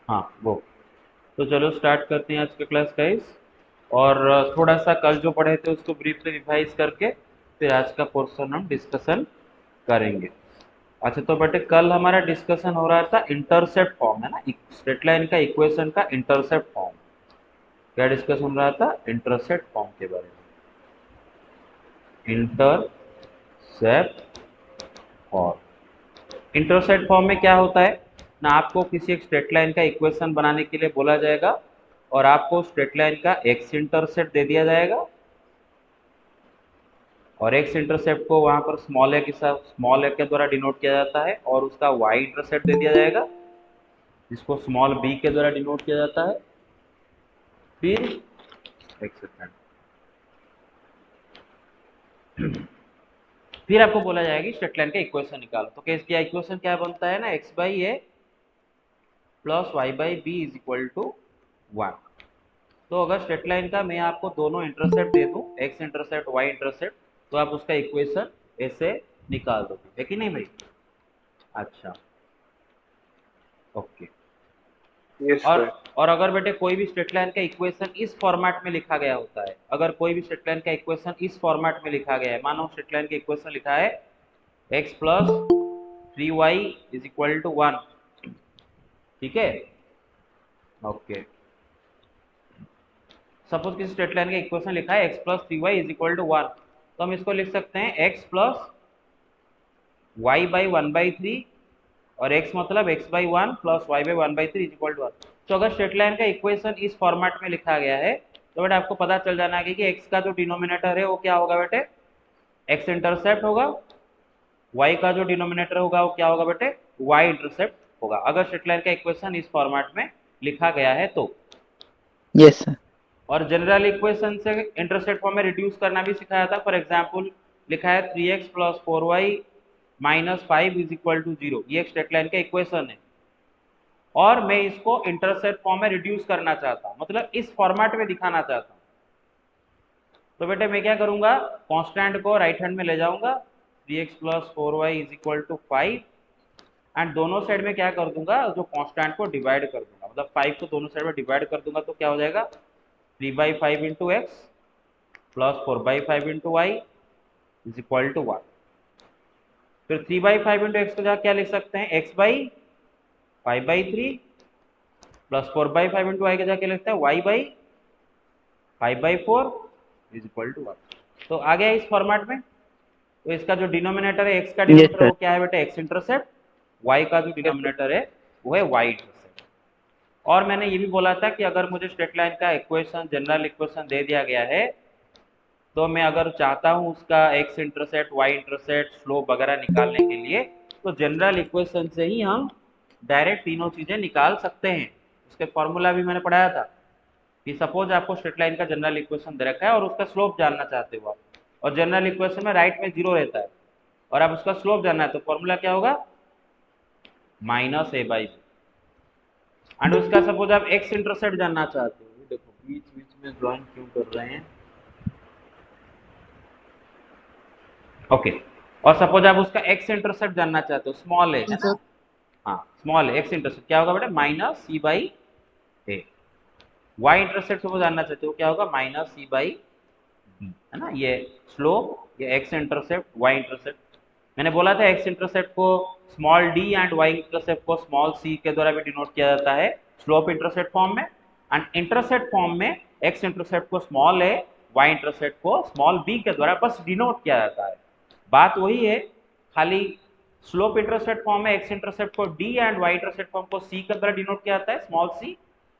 हाँ वो। तो चलो स्टार्ट करते हैं आज का क्लास गाइस। और थोड़ा सा कल जो पढ़े थे उसको ब्रीफली रिवाइज करके फिर आज का पोर्शन हम डिस्कशन करेंगे। अच्छा तो बेटे कल हमारा डिस्कशन हो रहा था इंटरसेप्ट फॉर्म, है ना, स्ट्रेट लाइन का इक्वेशन का इंटरसेप्ट फॉर्म। क्या डिस्कशन हो रहा था? इंटरसेप्ट फॉर्म के बारे में। Intercept form. इंटरसेप्ट फॉर्म में क्या होता है ना, आपको किसी एक स्ट्रेट लाइन का इक्वेशन बनाने के लिए बोला जाएगा और आपको स्ट्रेट लाइन का एक्स इंटरसेप्ट दे दिया जाएगा और एक्स इंटरसेप्ट को वहां पर स्मॉल ए के साथ स्मॉल ए के द्वारा डिनोट किया जाता है और उसका वाई इंटरसेप्ट दे दिया जाएगा जिसको स्मॉल बी के द्वारा डिनोट किया जाता है। फिर एक सेकंड, फिर आपको बोला जाएगा कि स्ट्रेट लाइन का इक्वेशन निकालो। तो केस किया इक्वेशन क्या बनता है ना, x by a plus y by b is equal to 1। तो अगर स्ट्रेट लाइन का मैं आपको दोनों इंटरसेप्ट दे दूं, एक्स इंटरसेप्ट वाई इंटरसेप्ट, तो आप उसका इक्वेशन ऐसे निकाल दोगे, है कि नहीं भाई? अच्छा, ओके। यस और सर। और अगर बेटे कोई भी स्ट्रेट लाइन का इक्वेशन इस फॉर्मेट में लिखा गया होता है, अगर कोई भी स्ट्रेट लाइन का इक्वेशन इस फॉर्मेट में लिखा गया है, मानो स्ट्रेट लाइन का इक्वेशन लिखा है x plus 3y is equal to 1, ठीक है, ओके। सपोज किसी स्ट्रेट लाइन का इक्वेशन लिखा है x plus 3y is equal to 1, तो हम इसको लिख सकते हैं एक्स प्लस वाई बाई 1/3 और x मतलब x by 1 plus y by 1/3 is equal to 1। तो अगर स्ट्रेट लाइन का इक्वेशन इस फॉर्मेट में लिखा गया है तो बेटे आपको पता चल जाना है कि x का जो डिनोमिनेटर है वो क्या होगा बेटे, x इंटरसेप्ट होगा, y का जो डिनोमिनेटर होगा वो क्या होगा बेटे, y इंटरसेप्ट होगा, अगर स्ट्रेट लाइन का इक्वेशन इस फॉर्मेट में लिखा गया है तो। Yes sir. और जनरल इक्वेशन से इंटरसेप्ट फॉर्म में रिड्यूस करना भी सिखाया था। फॉर एग्जांपल लिखा है 3x plus 4y minus 5 is equal to 0, ये एक स्ट्रेट लाइन का इक्वेशन है और मैं इसको इंटरसेप्ट फॉर्म में रिड्यूस करना चाहता हूं, मतलब इस फॉर्मेट में दिखाना चाहता हूं। तो बेटे मैं क्या करूंगा, कांस्टेंट को राइट हैंड में ले जाऊंगा, 3x plus 4y is equal to 5 and दोनों साइड में क्या कर दूंगा, जो कांस्टेंट को डिवाइड कर दूंगा, मतलब 5 को दोनों साइड में डिवाइड कर दूंगा तो क्या हो जाएगा, 3/5 into x plus 4/5 into y is equal to 1। फिर 3/5 इंटू एक्स को जगह क्या लिख सकते हैं, x by 5/3 plus 4/5 into y के जगह क्या लिखते हैं, y by 5/4 is equal to 1। तो आ गया इस फॉर्मेट में। तो इसका जो डिनोमिनेटर है, एक्स का यस डिनोमिनेटर सर। वो क्या है बेटा, एक्स इंटरसेप्ट, वाई का जो डिनोमिनेटर है वो है वाई इंटरसेप्ट। और मैंने ये भी बोला था कि अगर मुझे स्ट्रेट लाइन का इक्वेशन जनरल इक्वेशन दे दिया गया है तो मैं अगर चाहता हूं उसका x intercept y intercept slope वगैरह निकालने के लिए, तो जनरल इक्वेशन से ही हम डायरेक्ट तीनों चीजें निकाल सकते हैं। उसके फॉर्मूला भी मैंने पढ़ाया था कि सपोज आपको स्ट्रेट लाइन का जनरल इक्वेशन दे रखा है और उसका स्लोप जानना चाहते हो आप, और जनरल इक्वेशन में राइट में जीरो रहता है और आप उसका स्लोप जानना है, तो फॉर्मूला क्या होगा, minus a by b. And उसका सपोज आप एक्स इंटरसेप्ट जानना चाहते हो, देखो बीच बीच में ड्राइंग क्यों कर रहे हैं, ओके। और सपोज आप उसका एक्स इंटरसेप्ट जानना चाहते हो, स्मॉल ए है ना, हाँ स्मॉल एक्स इंटरसेप्ट क्या होगा बेटा, minus C by a. Y intercept suppose जानना चाहते हो क्या होगा, माइनस सी बाई बी, है ना, ये स्लोप, ये एक्स इंटरसेप्ट वाई इंटरसेप्ट। मैंने बोला था एक्स इंटरसेप्ट को small d and Y intercept को स्मॉल सी के द्वारा भी डिनोट किया जाता है स्लोप इंटरसेप्ट फॉर्म में, एंड इंटरसेप्ट फॉर्म में एक्स इंटरसेप्ट को स्मॉल ए, वाई इंटरसेप्ट को स्मॉल बी के द्वारा बस डिनोट किया जाता है। बात वही है, खाली स्लोप इंटरसेप्ट फॉर्म में एक्स इंटरसेप्ट को D and Y intercept form को सी के द्वारा डिनोट किया जाता है स्मॉल सी,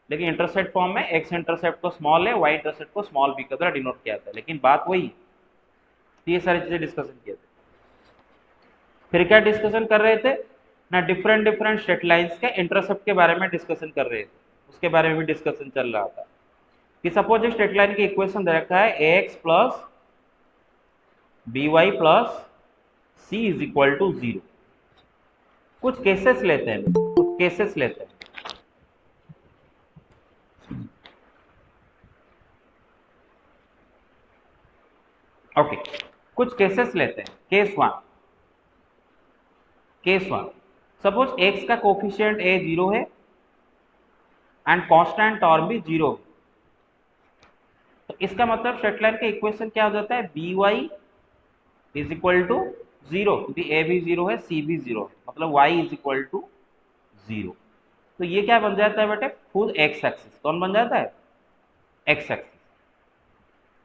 लेकिन इंटरसेप्ट फॉर्म में एक्स इंटरसेप्ट को स्मॉल है, वाई इंटरसेप्ट को स्मॉल बी के द्वारा डिनोट किया जाता है, लेकिन बात वही। तो ये सारी चीजें डिस्कशन किए थे। फिर क्या डिस्कशन कर रहे थे ना, डिफरेंट डिफरेंट स्ट्रेट लाइंस के इंटरसेप्ट के बारे में डिस्कशन कर रहे थे, उसके बारे में भी डिस्कशन चल रहा था कि सपोज एक स्ट्रेट लाइन की इक्वेशन दे रखा है a x plus b y plus c is equal to 0। कुछ केसेस लेते हैं, कुछ केसेस लेते हैं, ओके। कुछ केसेस लेते हैं, केस वन, सपोज एक्स का कोफिशियंट ए 0 है एंड कांस्टेंट टर्म भी 0। तो इसका मतलब स्ट्रेट लाइन का इक्वेशन क्या हो जाता है, b y is equal to 0, क्योंकि ए भी 0 है, सी भी 0, मतलब वाई इज इक्वल टू 0। तो ये क्या बन जाता है बेटे, खुद एक्स एक्सिस। कौन बन जाता है, एक्स एक्सिस।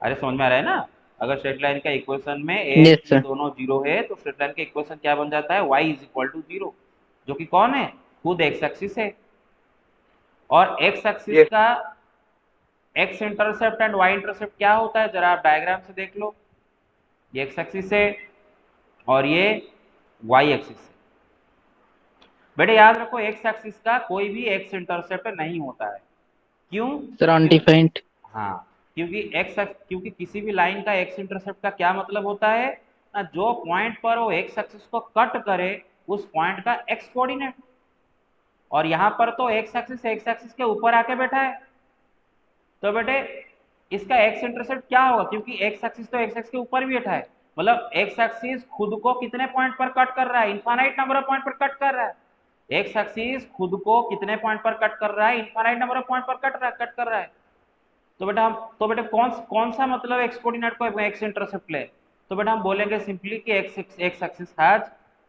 अरे समझ में आ रहा है ना, अगर स्ट्रेट लाइन का इक्वेशन में ए Yes, बी sir. दोनों 0 है तो स्ट्रेट लाइन का इक्वेशन क्या बन जाता है, वाई इज इक्वल टू 0, जो कि कौन है, खुद एक्स एक्सिस है। और एक्स एक्सिस Yes. का x intercept and Y intercept क्या होता है, जरा आप डायग्राम से देख लो। ये एक्स एक्सिस है और ये वाई एक्सिस है। बेटे याद रखो, एक्स एक्सिस का कोई भी एक्स इंटरसेप्ट नहीं होता है। क्यों, Sir, क्योंकि undefined. हाँ, क्योंकि किसी भी लाइन का एक्स इंटरसेप्ट का क्या मतलब होता है ना, जो पॉइंट पर वो एक्स एक्सिस को कट करे उस पॉइंट का एक्स कोऑर्डिनेट। और यहाँ पर तो एक्स एक्सिस के ऊपर आके बैठा है, तो बेटे इसका एक्स इंटरसेप्ट क्या होगा, क्योंकि एक्स एक्सिस तो एक्स एक्सिस के ऊपर भी बैठा है, मतलब एक्स एक्सिस खुद को कितने पॉइंट पर कट कर रहा है, इनफाइनाइट नंबर ऑफ पॉइंट पर कट कर रहा है। एक्स एक्सिस खुद को कितने पॉइंट पर कट कर रहा है, इनफाइनाइट नंबर ऑफ पॉइंट पर कट कर रहा है। तो बेटा कौन कौन सा मतलब एक्स कोऑर्डिनेट को एक्स इंटरसेप्ट ले, तो बेटा हम बोलेंगे सिंपली कि x axis has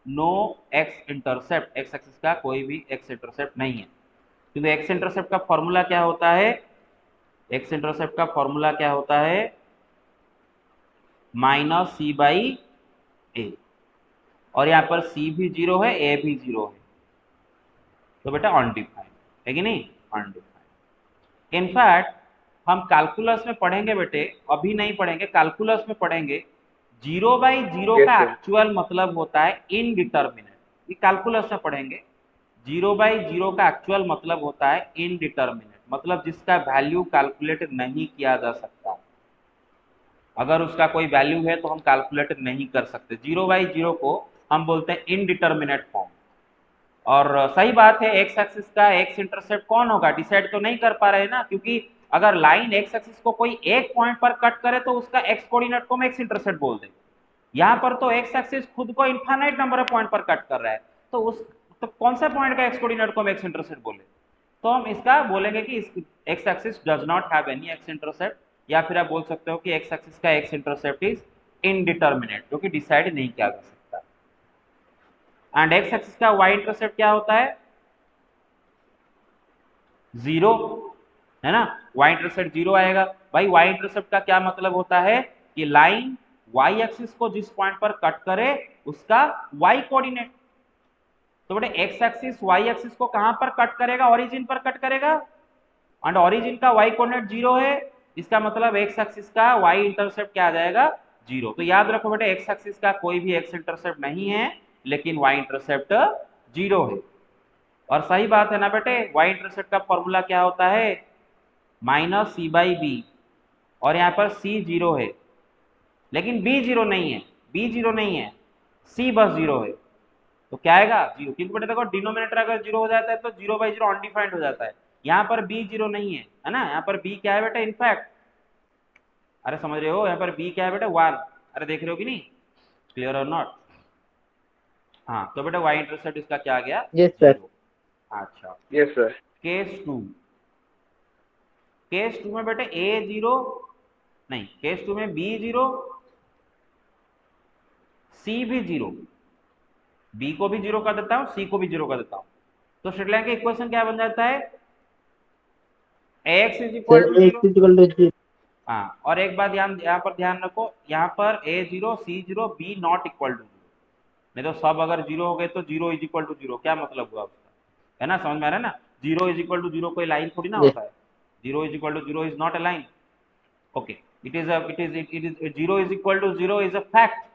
no x intercept, x axis का कोई भी एक्स इंटरसेप्ट नहीं है। क्योंकि एक्स इंटरसेप्ट का फॉर्मूला क्या होता है, एक्स इंटरसेप्ट का फॉर्मूला क्या होता है, माइनस सी बाई ए, और यहाँ पर सी भी 0 है, ए भी 0 है, तो बेटा अनडिफाइंड है कि नहीं, अनडिफाइंड। इनफैक्ट हम कैलकुलस में पढ़ेंगे बेटे, अभी नहीं पढ़ेंगे, कैलकुलस में पढ़ेंगे, 0/0 Yes, का sir. एक्चुअल मतलब होता है इनडिटर्मिनेट। ये कैलकुलस में पढ़ेंगे, 0/0 का एक्चुअल मतलब होता है इनडिटर्मिनेट, मतलब जिसका वैल्यू कैलकुलेट नहीं किया जा सकता। अगर उसका कोई वैल्यू है तो हम कैलकुलेट नहीं कर सकते। 0/0 को हम बोलते हैं इनडिटर्मिनेट फॉर्म। और सही बात है, एक्स एक्सिस का एक्स इंटरसेप्ट कौन होगा, डिसाइड तो नहीं कर पा रहे ना, क्योंकि अगर लाइन एक्स एक्सिस को कोई एक पॉइंट पर कट करे तो उसका एक्स कोऑर्डिनेट को हम एक्स इंटरसेप्ट बोल देंगे। यहाँ पर तो एक्स एक्सिस खुद को इनफाइनाइट नंबर ऑफ पॉइंट पर कट कर रहा है, तो कौन सा पॉइंट का एक्स कोऑर्डिनेट को हम एक्स इंटरसेप्ट बोले, तो हम इसका बोलेंगे कि x axis does not have any x intercept, या फिर आप बोल सकते हो कि एक्स एक्सिस का एक्स इंटरसेप्ट इज इनडिटर्मिनेट, जो कि डिसाइड नहीं किया जा सकता। एंड एक्स एक्सिस का वाई इंटरसेप्ट क्या होता है, 0, है ना, वाई इंटरसेप्ट 0 आएगा। भाई वाई इंटरसेप्ट का क्या मतलब होता है कि लाइन वाई एक्सिस को जिस पॉइंट पर कट करे उसका वाई कोऑर्डिनेट। तो बेटे एक्स एक्सिस वाई एक्सिस को कहां पर कट करेगा, ओरिजिन पर कट करेगा, एंड ओरिजिन का वाई कोऑर्डिनेट 0 है, इसका मतलब एक्स एक्सिस का वाई इंटरसेप्ट क्या आ जाएगा, 0। तो याद रखो बेटे, एक्स एक्सिस का कोई भी एक्स इंटरसेप्ट नहीं है, लेकिन वाई इंटरसेप्ट 0 है। और सही बात है ना बेटे, वाई इंटरसेप्ट का फॉर्मूला क्या होता है, माइनस सी बाई बी, और यहाँ पर सी 0 है, लेकिन बी 0 नहीं है, बी 0 नहीं है, सी बस 0 है। तो क्या आएगा, 0, क्योंकि बेटे देखो डिनोमिनेटर अगर 0 हो जाता है तो 0/0 अनडिफाइंड हो जाता है। यहाँ पर बी 0 नहीं है ना, यहाँ पर बी क्या है बेटा, इनफैक्ट, अरे समझ रहे हो, यहाँ पर बी क्या है बेटा, 1। अरे देख रहे हो कि नहीं, क्लियर और नॉट। हाँ, तो बेटा वाई इंटरसेप्ट इसका क्या आ गया, Yes, sir. 0। अच्छा, Yes, sir. केस 2 में बेटे ए 0 नहीं, केस 2 में बी 0, सी भी 0, बी को भी 0 कर देता हूँ, सी को भी 0 कर देता हूँ, तो स्ट्रेट लाइन का इक्वेशन क्या बन जाता है, x is Sir, equal to X 0। is equal to 0. हाँ, और एक बात यहाँ पर ध्यान रखो, यहाँ पर ए 0 सी 0 बी नॉट इक्वल टू 0, नहीं तो सब अगर 0 हो गए तो 0 इज इक्वल टू 0, क्या मतलब हुआ उसका, है ना, समझ में आ रहा है ना, 0 इज इक्वल टू 0 कोई लाइन थोड़ी ना Yes. होता है, 0 is equal to 0 is not a line. Okay, it is 0 is equal to 0 is a fact.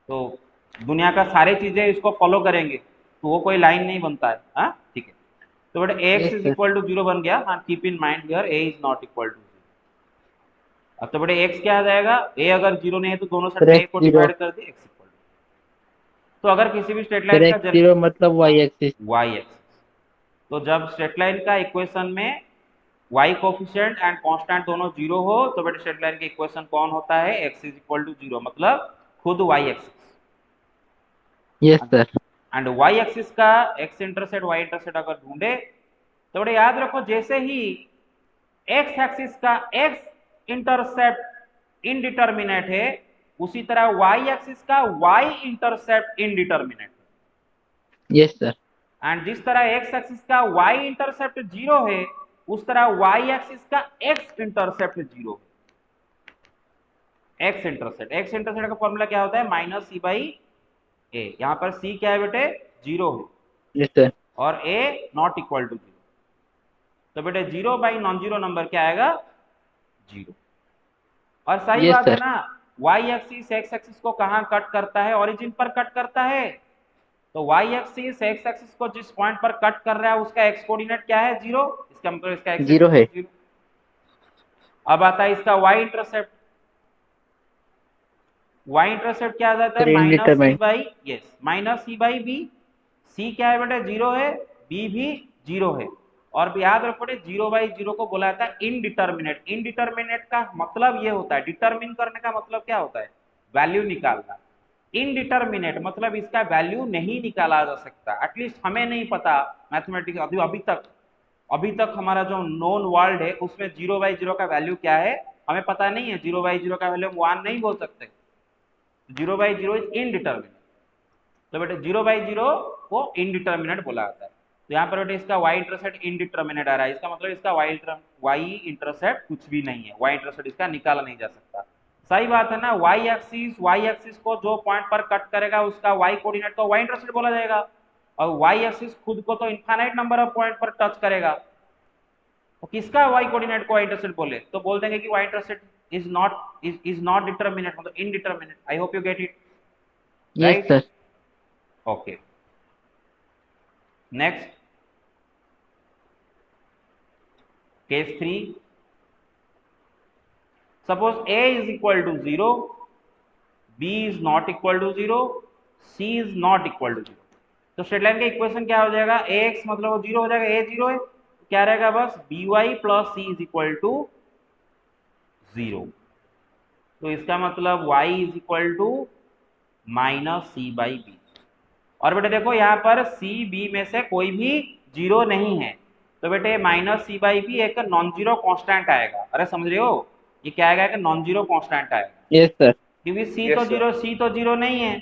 तो दुनिया का सारे चीजें इसको फॉलो करेंगे तो वो कोई लाइन नहीं बनता है, हाँ ठीक है। तो बेटा x Yes, is sir. Equal to 0 बन गया, हाँ keep in mind here a is not equal to 0। अब तो बेटे एक्स क्या आ जाएगा, ए अगर 0 नहीं है तो दोनों साइड Sir, में ए X को 0. डिवाइड कर दिए, एक्स इक्वल टू। तो अगर किसी भी स्ट्रेट Sir, लाइन का X 0 मतलब Y axis. वाई एक्सिस, तो जब स्ट्रेट लाइन का इक्वेशन में y कोफिशिएंट एंड कांस्टेंट दोनों 0 हो तो बेटे स्ट्रेट लाइन का इक्वेशन कौन होता है, x इज इक्वल टू 0, मतलब खुद y axis. Yes, sir. And y axis का x इंटरसेप्ट y इंटरसेप्ट अगर ढूंढे तो बड़े याद रखो, जैसे ही एक्स एक्सिस का एक्स इंटरसेप्ट इनडिटर्मिनेट है, उसी तरह वाई एक्सिस का वाई इंटरसेप्ट इनडिटर्मिनेट है। Yes sir. एंड जिस तरह एक्स एक्सिस का वाई इंटरसेप्ट जीरो है, उस तरह वाई एक्सिस का एक्स इंटरसेप्ट जीरो है। एक्स इंटरसेप्ट का फॉर्मूला क्या होता है? माइनस सी बाई ए। यहां पर सी क्या है बेटे? जीरो है, यस सर। और ए नॉट इक्वल टू जीरो। तो बेटे zero by non zero number क्या आएगा? जीरो। और सही यस बात है सर। ना, वाई एक्सिस एक्स एक्सिस को कहां कट करता है? ओरिजिन पर कट करता है। तो वाई एक्सिस एक्स एक्सिस को जिस पॉइंट पर कट कर रहा है, उसका एक्स कोऑर्डिनेट क्या है? जीरो। इसका मतलब इसका एक्स जीरो है। Intercept zero. अब आता है इसका वाई इंटरसेप्ट। वाई इंटरसेप्ट क्या आ जाता सर है? Minus C indeterminate. By, yes, minus C by B. C क्या है बेटा? जीरो है, बी भी जीरो है। और भी याद रखो बेटे, जीरो बाई जीरो को बोला जाता है इनडिटर्मिनेट। इनडिटर्मिनेट का मतलब ये होता है, डिटर्मिन करने का मतलब क्या होता है? वैल्यू निकालना। इनडिटर्मिनेट मतलब इसका वैल्यू नहीं निकाला जा सकता, एटलीस्ट हमें नहीं पता मैथमेटिक्स अभी तक हमारा जो नोन वर्ल्ड है उसमें जीरो बाई जीरो का वैल्यू क्या है हमें पता नहीं है। जीरो बाई जीरो का वैल्यू हम वन नहीं बोल सकते। Zero by zero is indeterminate. तो बेटे जीरो बाई जीरो को इनडिटर्मिनेट बोला जाता है। तो यहाँ पर बेटे इसका वाई इंटरसेप्ट इनडिटर्मिनेट आ रहा है, इसका मतलब इसका वाई इंटरसेप्ट कुछ भी नहीं है, वाई इंटरसेप्ट इसका निकाला नहीं जा सकता। सही बात है ना, वाई एक्सिस को जो पॉइंट पर कट करेगा उसका वाई कोऑर्डिनेट को वाई इंटरसेप्ट बोला जाएगा। और वाई एक्सिस खुद को तो इनफाइनाइट नंबर ऑफ पॉइंट पर टच करेगा, तो किसका वाई कोऑर्डिनेट को वाई इंटरसेप्ट बोले? तो बोल देंगे कि y intercept is not determinate, मतलब indeterminate. I hope you get it, yes right? Sir. Okay, next case 3। Suppose a is equal to 0, b is not equal to 0, c is not equal to 0। तो straight line का equation क्या हो जाएगा? ax मतलब वो zero हो जाएगा, a zero है, क्या रहेगा? बस by plus c is equal to 0। तो इसका मतलब y is equal to minus C by b. और बेटे देखो यहाँ पर सी बी में से कोई भी जीरो नहीं है, तो बेटे माइनस सी बाई बी एक नॉन जीरो कॉन्स्टेंट आएगा। अरे समझ रहे हो, ये क्या आएगा? एक नॉन जीरो कॉन्स्टेंट आएगा, यस सर। क्योंकि सी तो जीरो नहीं है,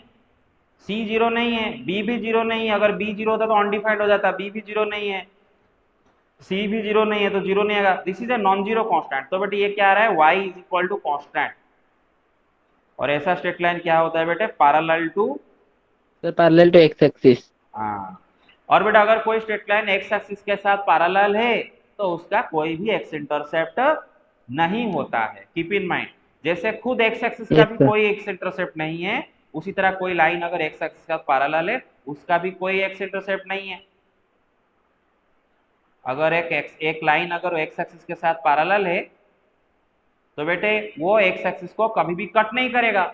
सी जीरो नहीं है, बी भी जीरो नहीं है। अगर बी जीरो होता तो अनडिफाइंड हो जाता, बी भी जीरो नहीं है, सी भी जीरो नहीं है, तो जीरो नहीं आएगा। This is a non zero constant. तो बेटे ये क्या आ रहा है? Y is equal to constant. और ऐसा स्ट्रेट लाइन क्या होता है बेटे? Parallel to, sir parallel to x axis. हाँ। और बेटा अगर कोई स्ट्रेट लाइन एक्स एक्सिस के साथ पैरेलल है तो उसका कोई भी एक्स इंटरसेप्ट नहीं होता है। कीप इन माइंड, जैसे खुद एक्स एक्सिस का यस भी सर। कोई एक्स इंटरसेप्ट नहीं है, उसी तरह कोई लाइन अगर एक्स एक्सिस का पैरेलल है उसका भी कोई एक्स इंटरसेप्ट नहीं है। अगर एक लाइन अगर एक्स एक्सिस के साथ पैरेलल है तो बेटे वो एक्स एक्सिस को कभी भी कट नहीं करेगा,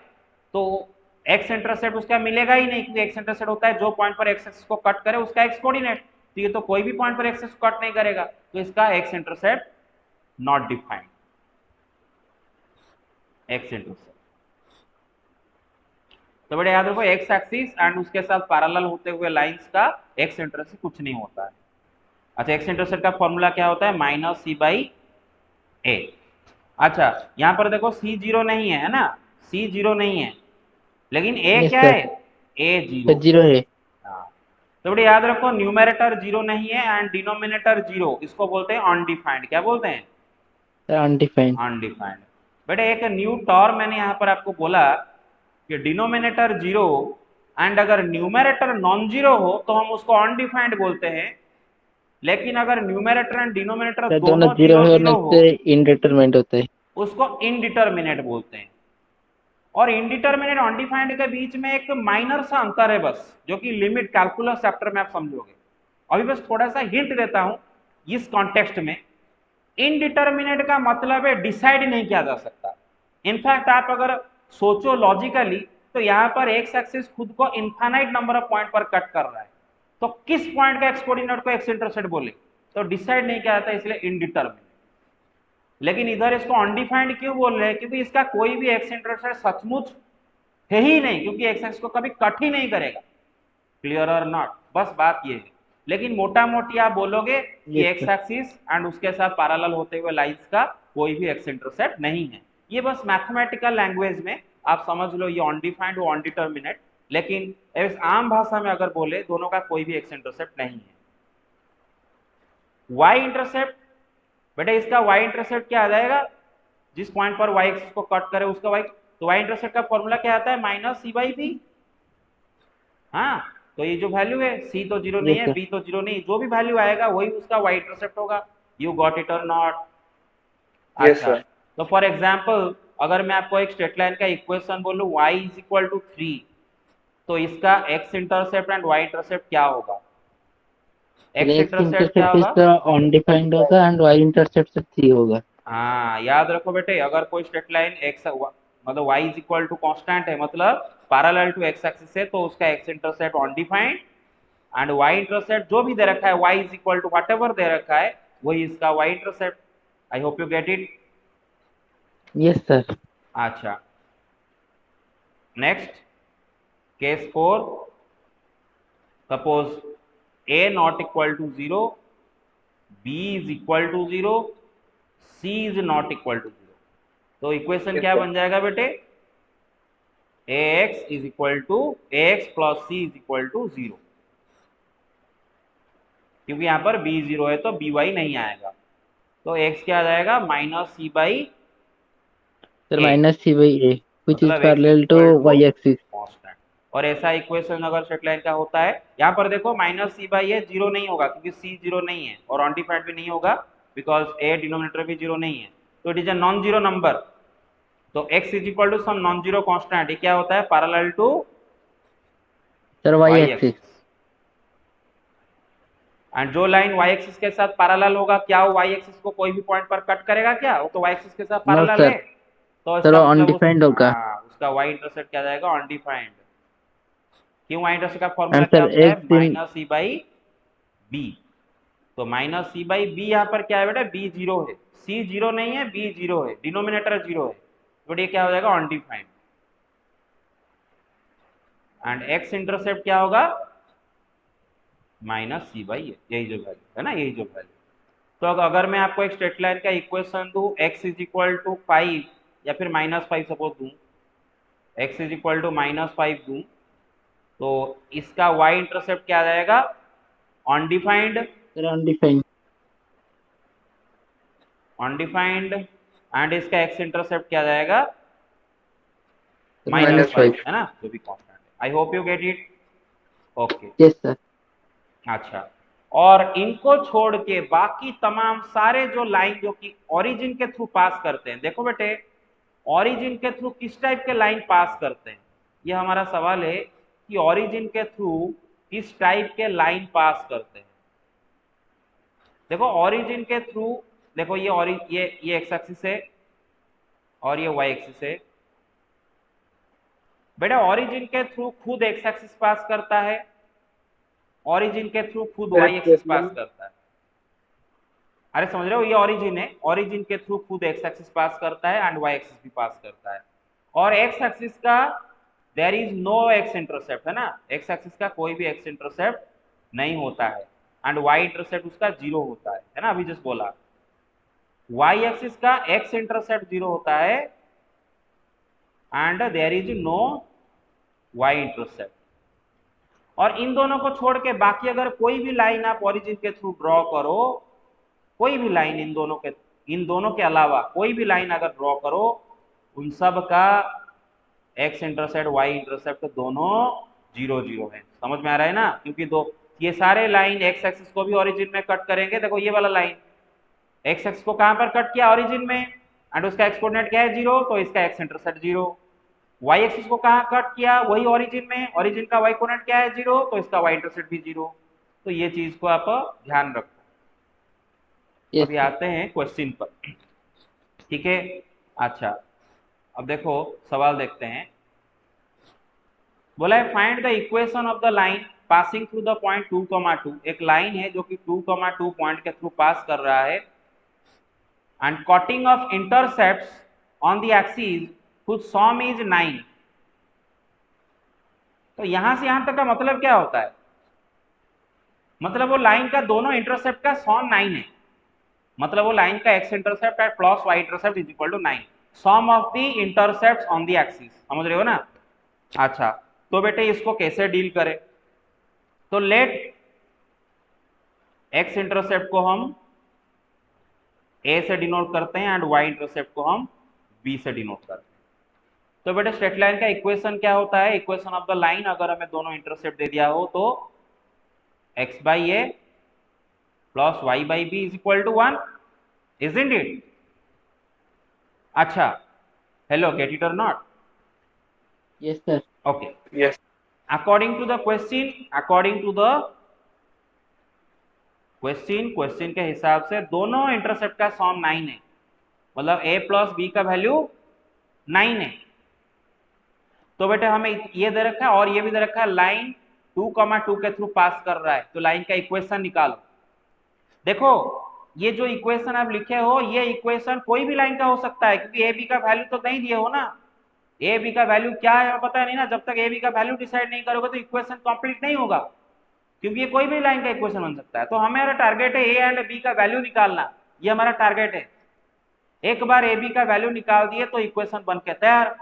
तो एक्स इंटरसेप्ट उसका मिलेगा ही नहीं, क्योंकि एक्स इंटरसेप्ट होता है जो पॉइंट पर एक्स एक्सिस को कट करे उसका एक्स कोऑर्डिनेट। तो ये तो कोई भी पॉइंट पर एक्स एक्सिस को कट नहीं करेगा, तो इसका x intercept not defined. X intercept, तो बेटे याद रखो एक्स एक्सिस एंड उसके साथ पैरेलल होते हुए लाइंस का एक्स इंटरसेप्ट कुछ नहीं होता है। अच्छा, एक्स इंटरसेप्ट का फॉर्मूला क्या होता है? माइनस सी बाई ए। अच्छा, यहाँ पर देखो सी जीरो नहीं है, है ना, सी जीरो नहीं है, लेकिन ए यस क्या सर। है? ए सर जीरो। जीरो है। हाँ, तो बेटे याद रखो न्यूमेरेटर जीरो नहीं है एंड डिनोमिनेटर जीरो, इसको बोलते हैं अनडिफाइंड। क्या बोलते हैं? Sir undefined. अनडिफाइंड। बेटे एक न्यू टर्म मैंने यहाँ पर आपको बोला कि डिनोमिनेटर जीरो एंड अगर न्यूमेरेटर नॉन जीरो हो तो हम उसको अनडिफाइंड बोलते हैं, लेकिन अगर न्यूमेरेटर एंड डिनोमिनेटर सर दोनों दोनों जीरो जीरो है और जीरो हो से इनडिटरमाइंड होता है। उसको इनडिटर्मिनेट बोलते हैं। और इनडिटर्मिनेट अनडिफाइंड के बीच में एक माइनर सा अंतर है बस, जो कि लिमिट कैलकुलस चैप्टर में आप समझोगे। अभी बस थोड़ा सा हिंट देता हूं इस कॉन्टेक्स्ट में। इनडिटर्मिनेट का मतलब है डिसाइड नहीं किया जा सकता। इनफैक्ट आप अगर सोचो लॉजिकली तो यहां पर एक्स एक्सिस खुद को इनफाइनाइट नंबर ऑफ पॉइंट पर कट कर रहा है, तो किस पॉइंट का एक्स कोऑर्डिनेट को एक्स इंटरसेप्ट बोले? तो डिसाइड नहीं किया जाता, इसलिए इनडिटर्मिनेट। लेकिन इधर इसको अनडिफाइंड क्यों बोल रहे हैं? क्योंकि इसका कोई भी एक्स इंटरसेप्ट सचमुच है ही नहीं, क्योंकि एक्स एक्सिस को कभी कट ही नहीं करेगा। क्लियर और नॉट? बस बात ये है। लेकिन मोटा मोटी आप बोलोगे कि yes x sir. Axis and उसके साथ पैरेलल होते हुए लाइंस का कोई भी एक्स इंटरसेप्ट नहीं है। ये बस मैथमेटिकल लैंग्वेज में आप समझ लो, ये अनडिफाइंड वो अनडिटर्मिनेट, लेकिन इस आम भाषा में अगर बोले दोनों का कोई भी एक्स इंटरसेप्ट नहीं है। वाई इंटरसेप्ट, बेटा इसका वाई इंटरसेप्ट क्या आ जाएगा, जिस पॉइंट पर वाई एक्सिस को कट करे उसका वाई, तो वाई इंटरसेप्ट का फॉर्मूला क्या आता है, माइनस सी बाई बी। हाँ, तो ये जो वैल्यू है सी तो जीरो नहीं यस है, सर। बी तो जीरो नहीं, जो भी वैल्यू आएगा वही उसका वाई इंटरसेप्ट होगा। यू गॉट इट और नॉट? यस अच्छा, सर। तो फॉर एग्जाम्पल अगर मैं आपको एक स्ट्रेट लाइन का इक्वेशन बोलूं y इज इक्वल टू 3, तो इसका x intercept and y intercept क्या होगा? सर x एक्स इंटरसेप्ट क्या इंटरसेप्ट होगा? इसका अनडिफाइंड होगा एंड वाई इंटरसेप्ट से 3 होगा। हाँ, याद रखो बेटे, अगर कोई स्ट्रेट लाइन x मतलब y is equal to constant है, मतलब पैरेलल टू x एक्सिस है, तो उसका x intercept undefined and y intercept जो भी दे रखा है y is equal to whatever दे रखा है वही इसका y intercept. I hope you get it. Yes sir. अच्छा, next case 4, suppose a not equal to 0, b is equal to 0, c is not equal to 0, तो इक्वेशन यस क्या sir. बन जाएगा बेटे, ax is equal to ax plus c is equal to 0, क्योंकि यहाँ पर b 0 है तो by नहीं आएगा, तो x क्या आ जाएगा, minus C by sir a, minus C by a which is मतलब x is parallel to equal to y axis. Constant. और ऐसा इक्वेशन अगर स्ट्रेट लाइन का होता है, यहाँ पर देखो minus C by a zero नहीं होगा क्योंकि सी जीरो नहीं है और अनडिफाइंड भी नहीं होगा, बिकॉज ए डिनोमिनेटर भी जीरो नहीं है, तो it is a non zero number. तो x is equal to some non zero constant, ये क्या होता है, parallel to sir y y axis. Axis. And जो लाइन y एक्सिस के साथ पैरेलल होगा, क्या वो y एक्सिस को कोई भी पॉइंट पर कट करेगा क्या, वो तो y एक्सिस के साथ नो पैरेलल सर। है, तो सर इसका वो मतलब अनडिफाइंड होगा। उसका y इंटरसेप्ट क्या जाएगा, अनडिफाइंड। क्यों, y इंटरसेप्ट का फॉर्मूला एंड क्या सर होता है, x in. Minus C by b, तो माइनस सी बाई बी यहाँ पर क्या है बेटा, बी जीरो है, सी जीरो नहीं है, बी जीरो है, डिनोमिनेटर जीरो है, तो ये क्या हो जाएगा, अनडिफाइंड। एंड x इंटरसेप्ट क्या होगा, माइनस सी बाई ए, यही जो वैल्यू है ना, यही जो वैल्यू। तो अगर मैं आपको एक स्ट्रेट लाइन का इक्वेशन दूं x इज इक्वल टू 5 या फिर माइनस 5 सपोज दूं, x is equal to minus 5 दूं, तो इसका y इंटरसेप्ट क्या आ जाएगा, undefined, sir undefined. Undefined, and इसका x इंटरसेप्ट क्या आ जाएगा, सर माइनस माइनस माइनस 5, 5। 5। है ना, जो भी कांस्टेंट है। आई hope you get it. Okay, yes sir. अच्छा, और इनको छोड़ के बाकी तमाम सारे जो लाइन जो कि ओरिजिन के थ्रू पास करते हैं, देखो बेटे ओरिजिन के थ्रू किस टाइप के लाइन पास करते हैं, ये हमारा सवाल है कि ओरिजिन के थ्रू किस टाइप के लाइन पास करते हैं। देखो ओरिजिन के थ्रू, देखो ये एक्स एक्सिस है और ये वाई एक्सिस है, बेटा ओरिजिन के थ्रू खुद एक्स एक्सिस पास करता है, ओरिजिन के थ्रू खुद वाई एक्सिस पास करता है। अरे समझ रहे हो, ये ओरिजिन है, ओरिजिन के थ्रू खुद एक्स एक्सिस पास करता है एंड वाई एक्सिस भी पास करता है, और एक्स एक्सिस का there is no x intercept, है ना, एक्स एक्सिस का कोई भी एक्स इंटरसेप्ट नहीं होता है, एंड वाई इंटरसेप्ट उसका जीरो होता है ना, अभी जस्ट बोला, वाई एक्सिस का एक्स इंटरसेप्ट जीरो होता है and there is no y intercept. और इन दोनों को छोड़ के बाकी अगर कोई भी लाइन आप ओरिजिन के थ्रू ड्रॉ करो, कोई भी लाइन इन दोनों के अलावा कोई भी लाइन अगर ड्रॉ करो, उन सब का एक्स इंटरसेप्ट वाई इंटरसेप्ट दोनों जीरो जीरो है। समझ में आ रहा है ना, क्योंकि दो ये सारे लाइन एक्स एक्सिस को भी ओरिजिन में कट करेंगे, देखो ये वाला लाइन एक्स एक्सिस को कहां पर कट किया, ओरिजिन में, एंड उसका एक्स कोऑर्डिनेट क्या है, जीरो, तो इसका x intercept zero. Y axis को कहां कट किया, वही ओरिजिन में, ओरिजिन का वाई कोऑर्डिनेट क्या है, जीरो, तो इसका वाई इंटरसेप्ट भी जीरो। तो ये चीज को आप ध्यान रखो। यस अभी सर। आते हैं क्वेश्चन पर, ठीक है। अच्छा, अब देखो सवाल देखते हैं, बोला है find the equation of the line passing through the point 2, 2, एक लाइन है जो कि 2, 2 पॉइंट के थ्रू पास कर रहा है, and cutting of intercepts on the axis whose sum is 9। तो यहां से यहां तक का मतलब क्या होता है, मतलब वो लाइन का दोनों इंटरसेप्ट का सॉम 9 है, मतलब वो लाइन का x intercept and plus y intercept is equal to 9, sum of the intercepts on the axis, समझ रहे हो ना। अच्छा, तो बेटे इसको कैसे डील करें, तो लेट एक्स इंटरसेप्ट को हम ए से डिनोट करते हैं एंड वाई इंटरसेप्ट को हम बी से डिनोट करते हैं। तो बेटे स्ट्रेट लाइन का इक्वेशन क्या होता है, इक्वेशन ऑफ द लाइन अगर हमें दोनों इंटरसेप्ट दे दिया हो तो x by a plus y by b is equal to 1, isn't it? अच्छा, hello, get it or not? Yes, sir. Okay. Yes. According to the question के हिसाब से दोनों इंटरसेप्ट का सॉम 9 है, मतलब a प्लस बी का वैल्यू 9 है। तो बेटे हमें ये दे रखा है और ये भी दे रखा है, लाइन 2,2 के थ्रू पास कर रहा है, तो लाइन का इक्वेशन निकालो। देखो ये जो इक्वेशन आप लिखे हो, ये इक्वेशन कोई भी लाइन का हो सकता है, क्योंकि ए बी का वैल्यू तो नहीं दिए हो ना, ए बी का वैल्यू क्या है पता नहीं ना, जब तक ए बी का वैल्यू डिसाइड नहीं करोगे तो इक्वेशन कंप्लीट नहीं होगा, क्योंकि ये कोई भी लाइन का इक्वेशन बन सकता है। तो हमारा टारगेट है ए एंड बी का वैल्यू निकालना, ये हमारा टारगेट है। एक बार ए बी का वैल्यू निकाल दिए तो इक्वेशन बन के तैयार।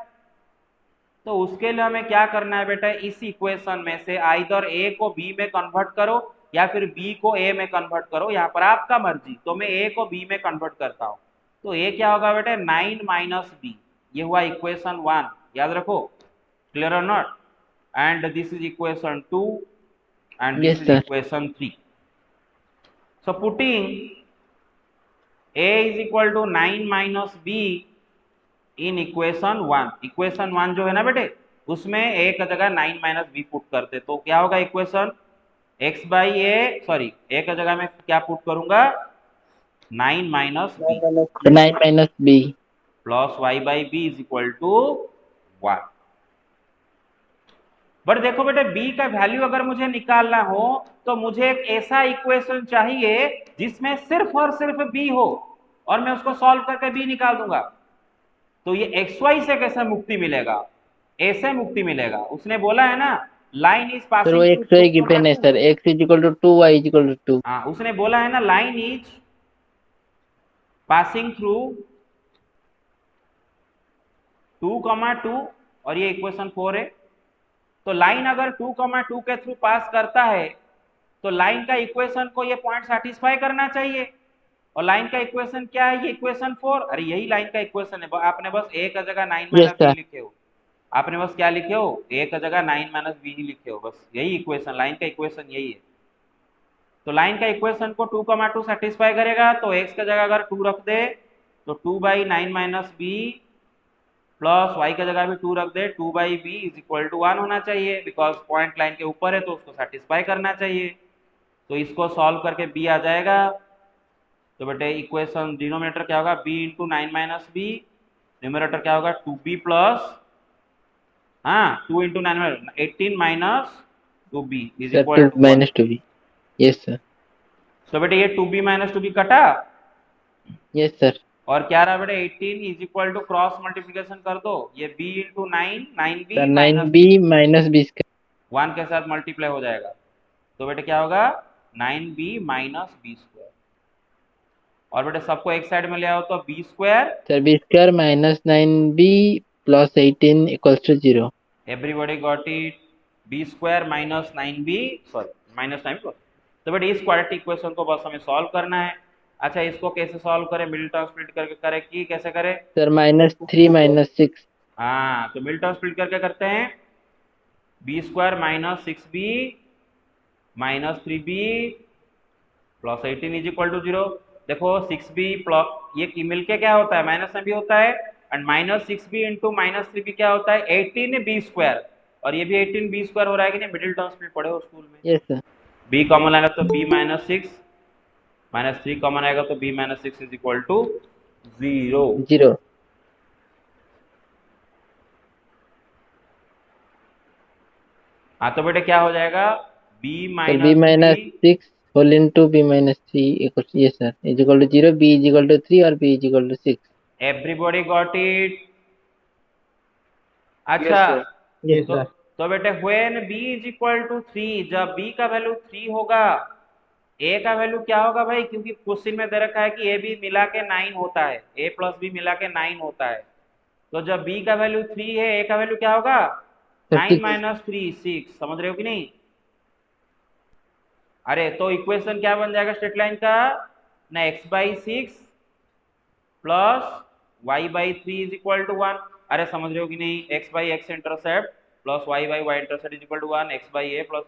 तो उसके लिए हमें क्या करना है बेटा, इस इक्वेशन में से आइदर ए को बी में कन्वर्ट करो या फिर बी को ए में कन्वर्ट करो, यहाँ पर आपका मर्जी। तो मैं ए को बी में कन्वर्ट करता हूँ, तो ए क्या होगा बेटे 9 माइनस बी, ये हुआ इक्वेशन 1, याद रखो, क्लियर और not, and this is equation 2 and this Yes, is sir. equation 3. So putting a is equal to 9 minus b in equation 1, equation 1 जो है ना बेटे, उसमें a का जगह 9 माइनस बी पुट करते, तो क्या होगा equation, x by a, sorry a का जगह में क्या पुट करूंगा 9 minus b 9 minus b. Plus y by b is equal to 1। But देखो बेटे b का वैल्यू अगर मुझे निकालना हो तो मुझे एक ऐसा इक्वेशन चाहिए जिसमें सिर्फ और सिर्फ b हो और मैं उसको सॉल्व करके b निकाल दूंगा। तो ये xy से कैसे मुक्ति मिलेगा, ऐसे मुक्ति मिलेगा। उसने बोला है ना लाइन इज Sir, पासिंग वो x y given है sir. X is equal to 2, y is equal to 2. हाँ, उसने बोला है ना लाइन इज पासिंग थ्रू 2,2 और ये इक्वेशन 4 है। तो लाइन अगर 2,2 के थ्रू पास करता है तो लाइन का इक्वेशन को ये पॉइंट सेटिस्फाई करना चाहिए, और लाइन का इक्वेशन क्या है, ये इक्वेशन 4, अरे यही लाइन का इक्वेशन है। आपने बस ए का जगह 9 Yes, माइनस बी sir. लिखे हो, आपने बस क्या लिखे हो, ए का जगह 9 माइनस बी ही लिखे हो, बस यही इक्वेशन, लाइन का इक्वेशन यही है। तो लाइन का इक्वेशन को 2,2 सेटिस्फाई करेगा, तो एक्स का जगह अगर 2 रख दे तो 2/9 माइनस बी प्लस वाई का जगह भी 2 रख दे, 2/b इज इक्वल टू 1 होना चाहिए, बिकॉज पॉइंट लाइन के ऊपर है तो उसको सेटिस्फाई करना चाहिए। तो इसको सॉल्व करके b आ जाएगा। तो बेटे इक्वेशन डिनोमिनेटर क्या होगा, b into 9 minus b, numerator क्या होगा 2b plus 2 into 9 18 minus 2b is Sir, equal 2 to 1। minus 2b. Yes, sir. तो बेटे ये 2b माइनस 2b कटा, Yes, sir. और क्या रहा बेटे 18 is equal to cross multiplication कर दो, ये b into 9 9b Sir, minus 9b minus b square. 1 के साथ मल्टीप्लाई हो जाएगा। तो बेटे क्या होगा 9b माइनस बी स्क्वायर, और बेटे सबको एक साइड में ले आओ तो b square, Sir, b square minus 9b plus 18 equals to 0. Everybody got it, b square minus 9b, sorry minus 9। तो बेटे इस क्वाड्रेटिक इक्वेशन को बस हमें सॉल्व करना है। अच्छा, इसको कैसे सॉल्व करें, मिडिल टर्म स्प्लिट करके करें कि कैसे करें, Sir, minus 3 minus 6. तो मिडिल टर्म स्प्लिट करके करते हैं, b square minus 6b minus 3b plus 18 is equal to 0। देखो 6b प्लस ये मिलके क्या होता है, माइनस में भी होता है, and minus 6b into minus 3b क्या होता है 18b स्क्वायर, और ये भी 18b स्क्वायर हो रहा है कि नहीं, मिडिल टर्म स्प्लिट पढ़े हो स्कूल में। Yes, sir. b कॉमन आएगा तो b माइनस 6 माइनस 3 कॉमन आएगा तो b minus 6 is equal to 0। 0. तो बेटे क्या हो जाएगा b Sir, b minus minus 6 whole into b minus 3 equals, yes, sir, is equal to 0, b is equal to 3 or b is equal to 6. Everybody got it. Yes, अच्छा, sir. Yes, तो sir. तो बेटे when b is equal to 3, जब b का value 3 होगा ए का value क्या होगा भाई, क्योंकि क्वेश्चन में दे रखा है कि ए बी मिला के 9 होता है, ए प्लस बी मिला के 9 होता है। तो जब बी का वैल्यू 3 है, ए का वैल्यू क्या होगा, 9 6 माइनस 3 6। समझ रहे हो कि नहीं? अरे तो इक्वेशन क्या बन जाएगा स्ट्रेट लाइन का ना, x/6 plus y/3 is equal to 1। अरे समझ रहे हो कि नहीं, x/x intercept plus y/y intercept is equal to 1, x/a plus.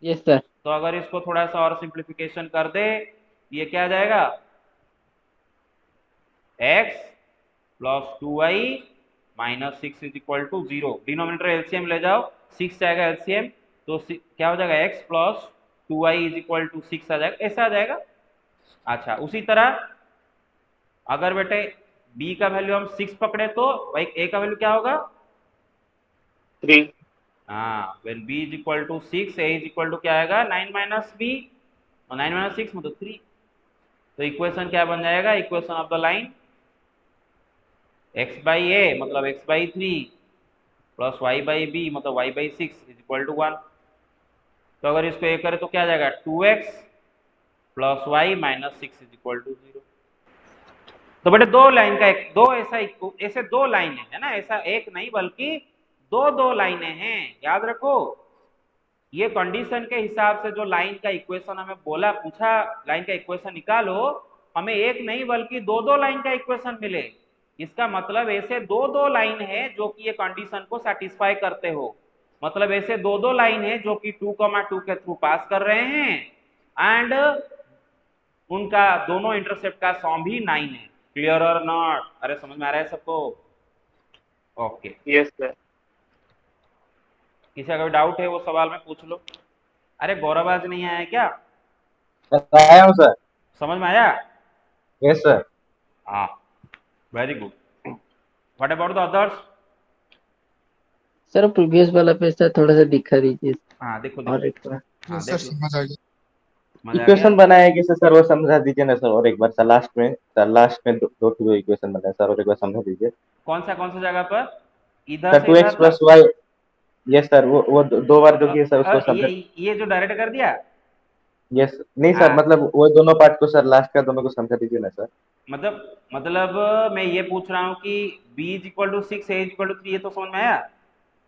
Yes sir. तो अगर इसको थोड़ा सा और सिंप्लीफिकेशन कर दे, ये क्या आ जाएगा, x plus 2y minus 6 is equal to 0। Denominator LCM ले जाओ, 6 जाएगा एलसीएम, तो क्या हो जाएगा, x plus 2y is equal to 6 आ जाएगा, ऐसा आ जाएगा। अच्छा उसी तरह अगर बेटे b का वैल्यू हम 6 पकड़े तो भाई a का वैल्यू क्या होगा, 3। हाँ when b is equal to 6 a is equal to क्या आएगा, 9 माइनस b, और 9 माइनस 6 मतलब 3। तो इक्वेशन क्या बन जाएगा, equation of the line x/a मतलब x/3 प्लस y/b मतलब y/6 इज इक्वल टू 1। तो अगर इसको a करें तो क्या आ जाएगा, 2x plus y minus 6 is equal to 0। तो बेटे दो लाइन का एक दो ऐसे दो लाइनें है ना, ऐसा एक नहीं बल्कि दो दो लाइनें हैं, याद रखो। ये कंडीशन के हिसाब से जो लाइन का इक्वेशन हमें बोला, पूछा लाइन का इक्वेशन निकालो, हमें एक नहीं बल्कि दो दो लाइन का इक्वेशन मिले। इसका मतलब ऐसे दो दो लाइन है जो कि ये कंडीशन को सेटिस्फाई करते हो, मतलब ऐसे दो दो लाइन है जो कि 2,2 के थ्रू पास कर रहे हैं एंड उनका दोनों इंटरसेप्ट का सॉम भी 9 है। क्लियर और नॉट? अरे समझ में आ रहा है सबको? Okay, yes sir. किसी का कोई डाउट है वो सवाल में पूछ लो। अरे गौरव आज नहीं आया क्या? आया हूँ सर। समझ में आया? Yes sir. हाँ, very good. What about the others? Sir previous वाला पे सर थोड़ा सा दिखा दीजिए। हाँ देखो और देखो, एक बार हाँ सर देख लो, समझ आ गया। मजा आ गया। इक्वेशन बनाया कैसे सर, वो समझा दीजिए ना सर, और एक बार सर लास्ट में दो इक्वेशन बनाया सर, और एक बार समझा दीजिए कौन सा जगह पर, इधर सर। से 2x इधर प्लस तक? वाई। यस सर, वो दो बार जो किया सर उसको समझा। ये जो डायरेक्ट कर दिया, यस नहीं सर, हाँ मतलब वो दोनों पार्ट को सर, लास्ट का दोनों को समझा दीजिए ना सर। मतलब मैं ये पूछ रहा हूँ कि b is equal to 6 a is equal to 3, ये तो समझ में आया?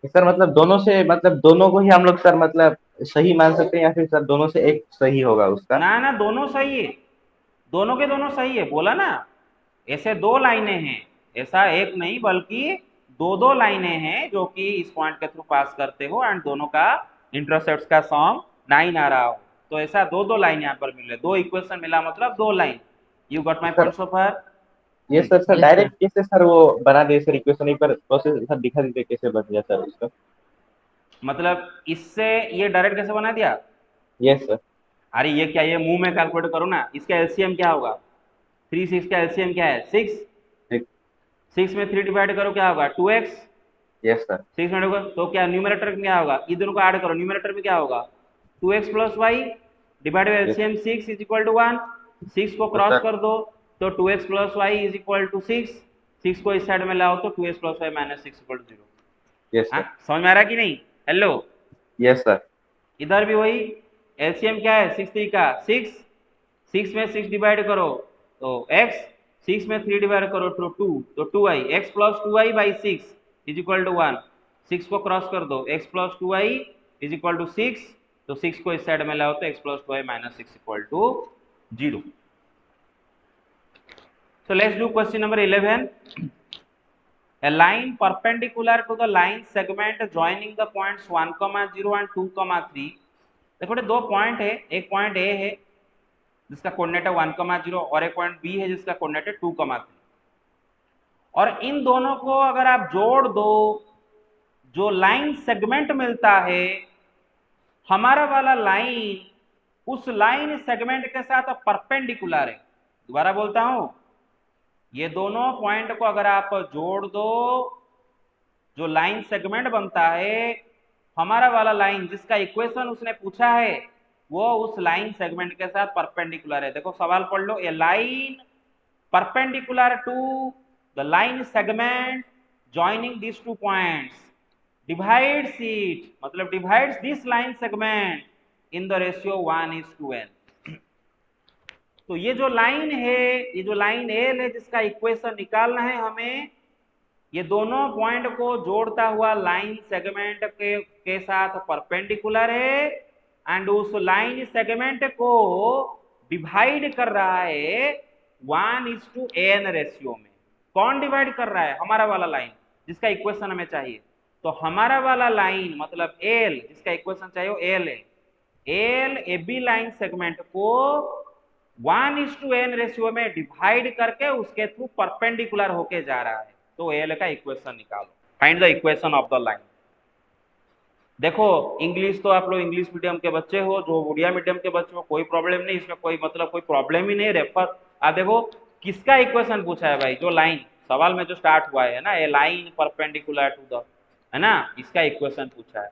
सर मतलब दोनों से, मतलब दोनों को ही हम लोग सर मतलब सही मान सकते हैं, या फिर सर दोनों से एक सही होगा उसका? ना ना, दोनों सही है, दोनों के दोनों सही है, बोला ना। ऐसे दो लाइनें हैं, ऐसा एक नहीं बल्कि दो दो लाइनें हैं जो कि इस पॉइंट के थ्रू पास करते हो एंड दोनों का इंटरसेप्ट का सॉम 9 आ रहा हो। तो ऐसा दो दो लाइन यहाँ पर मिले, दो इक्वेशन मिला मतलब दो line. You got my sir point so far? ये सर यस सर। डायरेक्ट कैसे सर वो बना दिए सर इक्वेशन, एक बार प्रोसेस सर दिखा दीजिए कैसे बन गया सर उसका। मतलब इससे ये डायरेक्ट कैसे बना दिया? Yes sir. अरे ये क्या, ये मुंह में कैलकुलेट करो ना, इसका एलसीएम क्या होगा, 3 6 का एलसीएम क्या है, 6। 6 में 3 डिवाइड करो क्या होगा, 2x। Yes sir. 6 में देखो तो क्या न्यूमरेटर में क्या होगा, ये दोनों को ऐड करो, न्यूमरेटर में क्या होगा, 2x plus y divide by yes LCM 6 is equal to 1। 6 को क्रॉस सर। कर दो तो 2x plus y is equal to 6। 6 को इस साइड में लाओ तो 2x plus y minus 6 equal to 0। Yes हाँ सर। समझ में आ रहा कि नहीं? Hello, yes sir. इधर भी वही, एलसीएम क्या है 6 3 का 6, 6 में 6 डिवाइड करो तो x, 6 में 3 डिवाइड करो तो 2, तो 2i, x plus 2i by 6 is equal to 1। 6 को क्रॉस कर दो, x plus 2i is equal to 6, तो 6 को इस साइड में लाओ तो x plus 2i minus 6 equal to 0। So let's do question number 11. A line perpendicular to the line segment joining the points 1, 0 and 2, 3। देखो दो पॉइंट है, एक पॉइंट A है जिसका कोऑर्डिनेट है 1, 0 और एक पॉइंट B है जिसका कोऑर्डिनेट है 2, 3। और इन दोनों को अगर आप जोड़ दो, जो लाइन सेगमेंट मिलता है, हमारा वाला लाइन उस लाइन सेगमेंट के साथ परपेंडिकुलर है। दोबारा बोलता हूं, ये दोनों पॉइंट को अगर आप जोड़ दो, जो लाइन सेगमेंट बनता है, हमारा वाला लाइन जिसका इक्वेशन उसने पूछा है वो उस लाइन सेगमेंट के साथ परपेंडिकुलर है। देखो सवाल पढ़ लो, ए line perpendicular to the line segment joining these two points divides it, मतलब divides this line segment in the ratio 1:n। तो ये जो लाइन है, ये जो लाइन एल है जिसका इक्वेशन निकालना है हमें, ये दोनों पॉइंट को जोड़ता हुआ लाइन सेगमेंट के साथ परपेंडिकुलर है एंड उस लाइन सेगमेंट को डिवाइड कर रहा है 1:n रेशियो में। कौन डिवाइड कर रहा है? हमारा वाला लाइन जिसका इक्वेशन हमें चाहिए। तो हमारा वाला लाइन मतलब एल जिसका इक्वेशन चाहिए वो एल है। L A B line segment को 1:n रेशियो में डिवाइड करके उसके थ्रू परपेंडिकुलर होके जा रहा है। तो एल का इक्वेशन निकालो, find the equation of the line. देखो इंग्लिश तो आप लोग इंग्लिश मीडियम के बच्चे हो, जो उड़िया मीडियम के बच्चे हो कोई प्रॉब्लम नहीं, इसमें कोई मतलब कोई प्रॉब्लम ही नहीं। रेफर आप देखो किसका इक्वेशन पूछा है भाई, जो लाइन सवाल में जो स्टार्ट हुआ है ना, ए लाइन परपेंडिकुलर टू द, है ना, इसका इक्वेशन पूछा है।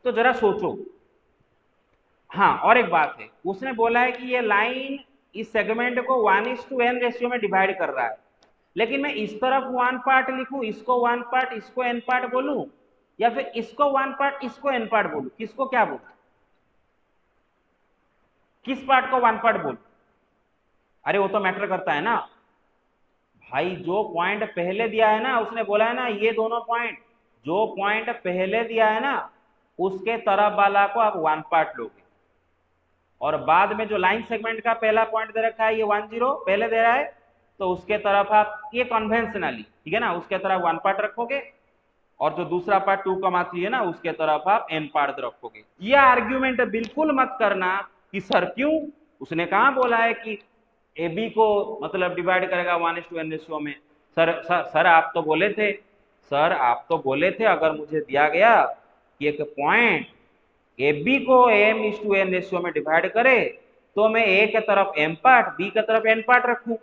तो जरा सोचो। हाँ और एक बात है, उसने बोला है कि ये लाइन इस सेगमेंट को 1:n रेशियो में डिवाइड कर रहा है, लेकिन मैं इस तरफ 1 पार्ट लिखूं, इसको 1 पार्ट इसको n पार्ट बोलूं, या फिर इसको 1 पार्ट इसको n पार्ट बोलूं, किसको क्या बोलूं? किस पार्ट को 1 पार्ट बोलूं? अरे वो तो मैटर करता है ना भाई। जो पॉइंट पहले दिया है ना, उसने बोला है ना ये दोनों पॉइंट, जो पॉइंट पहले दिया है ना उसके तरफ वाला को आप 1 पार्ट लोगे, और बाद में जो लाइन सेगमेंट का पहला पॉइंट दे रखा है ये 10 पहले दे रहा है, तो उसके तरफ आप ये कन्वेंशनली, ठीक है ना, उसके तरफ 1 पार्ट रखोगे, और जो दूसरा पार्ट 2,3 है ना उसके तरफ आप n पार्ट रखोगे। ये आर्ग्यूमेंट बिल्कुल मत करना कि सर क्यों, उसने कहा बोला है कि ए बी को मतलब डिवाइड करेगा 1:n रेशियो में। सर आप तो बोले थे, सर आप तो बोले थे अगर मुझे दिया गया कि एक पॉइंट ए बी को m:n रेशियो में डिवाइड करे तो मैं ए के तरफ m पार्ट बी के तरफ n पार्ट रखूं,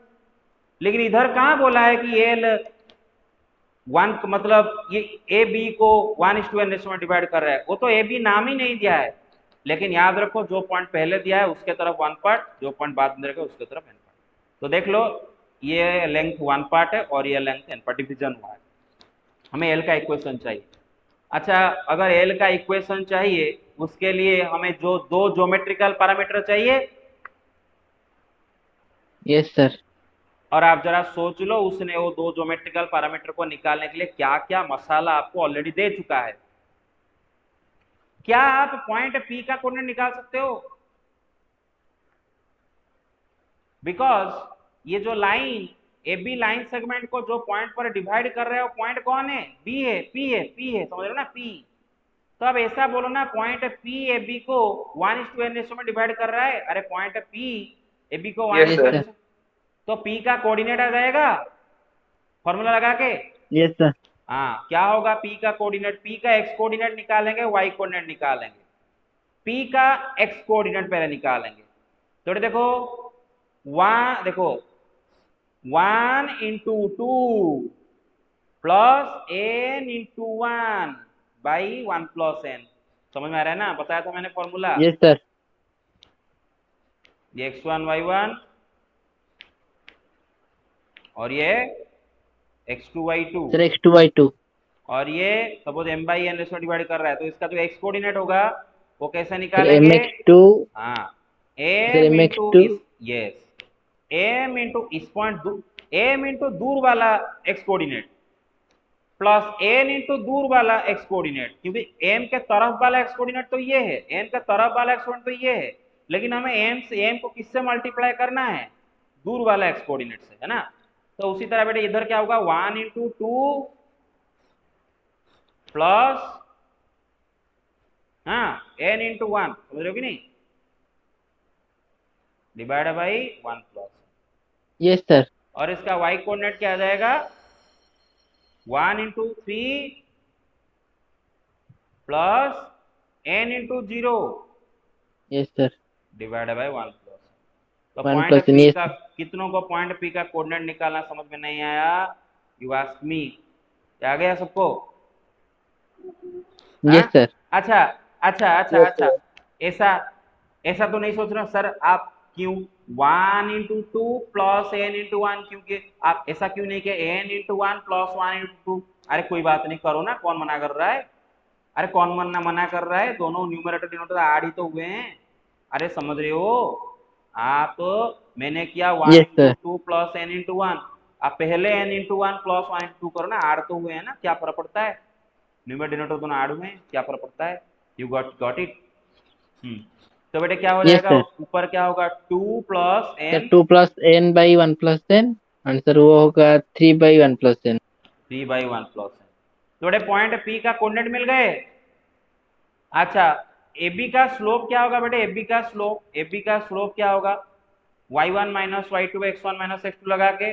लेकिन इधर कहाँ बोला है कि एल 1 मतलब ये ए बी को 1:n रेशियो में डिवाइड कर रहा है। वो तो ए बी नाम ही नहीं दिया है, लेकिन याद रखो जो पॉइंट पहले दिया है उसके तरफ 1 पार्ट, जो पॉइंट बाद में रहेगा उसके तरफ n पार्ट। तो देख लो ये लेंथ 1 पार्ट है और ये लेंथ n पार्ट, डिवीजन हुआ है। हमें एल का इक्वेशन चाहिए। अच्छा अगर एल का इक्वेशन चाहिए उसके लिए हमें जो दो ज्योमेट्रिकल पैरामीटर चाहिए, यस सर। और आप जरा सोच लो उसने वो दो ज्योमेट्रिकल पैरामीटर को निकालने के लिए क्या क्या मसाला आपको ऑलरेडी दे चुका है। क्या आप पॉइंट पी का कोऑर्डिनेट निकाल सकते हो? बिकॉज ये जो line A B line segment को जो पॉइंट पर डिवाइड कर रहे हो पॉइंट कौन है? बी है, पी है, पी है, समझ रहे हो ना, पी। तो अब ऐसा बोलो ना पॉइंट पी ए बी को 1:n रेशियो में डिवाइड कर रहा है। अरे पॉइंट पी ए बी को 1:n, तो पी का कोऑर्डिनेट आ जाएगा फॉर्मूला लगा के। Yes sir. हाँ क्या होगा पी का कोऑर्डिनेट? पी का एक्स कोऑर्डिनेट निकालेंगे, वाई कोऑर्डिनेट निकालेंगे। पी का एक्स कोऑर्डिनेट पहले निकालेंगे। तो देखो देखो 1 × 2 प्लस n × 1 बाई 1 + n। समझ में आ रहा है ना? बताया था मैंने फॉर्मूला। Yes sir. ये x1 y1 और ये x2 y2 sir x2 y2 और ये सपोज m/n रेशियो डिवाइड कर रहा है, तो इसका जो x कोऑर्डिनेट होगा वो कैसे सर निकालेंगे? mx2। हाँ sir m mx2 yes m इस पॉइंट m दूर वाला x कोऑर्डिनेट प्लस n दूर वाला x कोऑर्डिनेट, क्योंकि m के तरफ वाला x कोऑर्डिनेट तो ये है, n के तरफ वाला x कोऑर्डिनेट तो ये है, लेकिन हमें m को किससे मल्टीप्लाई करना है? दूर वाला x कोऑर्डिनेट से, है ना। तो उसी तरह बेटे इधर क्या होगा 1 × 2 प्लस n × 1, समझ रहे हो कि नहीं, divide by 1 plus. Yes sir. और इसका y कोऑर्डिनेट क्या आ जाएगा? 1 × 3 plus n × 0 yes sir. Divide by 1 plus. तो 1 पॉइंट प्लस पी yes का कितनों को पॉइंट पी का कोऑर्डिनेट निकालना समझ में नहीं आया? You ask me. आ गया सबको? Yes sir. अच्छा अच्छा अच्छा Yes, अच्छा, ऐसा ऐसा तो नहीं सोच रहे सर आप क्यों 1 × 2 प्लस n × 1, क्योंकि आप ऐसा क्यों नहीं किया n × 1 प्लस 1 × 2? अरे कोई बात नहीं, करो ना, कौन मना कर रहा है। अरे कौन मना मना कर रहा है, दोनों न्यूमरेटर डिनोमिनेटर ऐड ही तो हुए हैं। अरे समझ रहे हो आप, मैंने किया 1 yes into sir. Two plus n into one, आप पहले n into one plus one into two करो ना, ऐड तो हुए हैं ना, क्या फर्क पड़ता है, न्यूमरेटर डिनोमिनेटर दोनों ऐड हुए हैं, क्या फर्क पड़ता है। You got it. तो बेटे क्या हो यस जाएगा, सर। ऊपर क्या होगा, 2 plus sir n 2 + n/1 + n, answer वो होगा 3/1 + n। 3/1 plus n. तो बेटे पॉइंट पी का कोऑर्डिनेट मिल गए। अच्छा, AB का स्लोप क्या होगा बेटे, AB का स्लोप क्या होगा, y1 minus y2 x1 minus x2 लगा के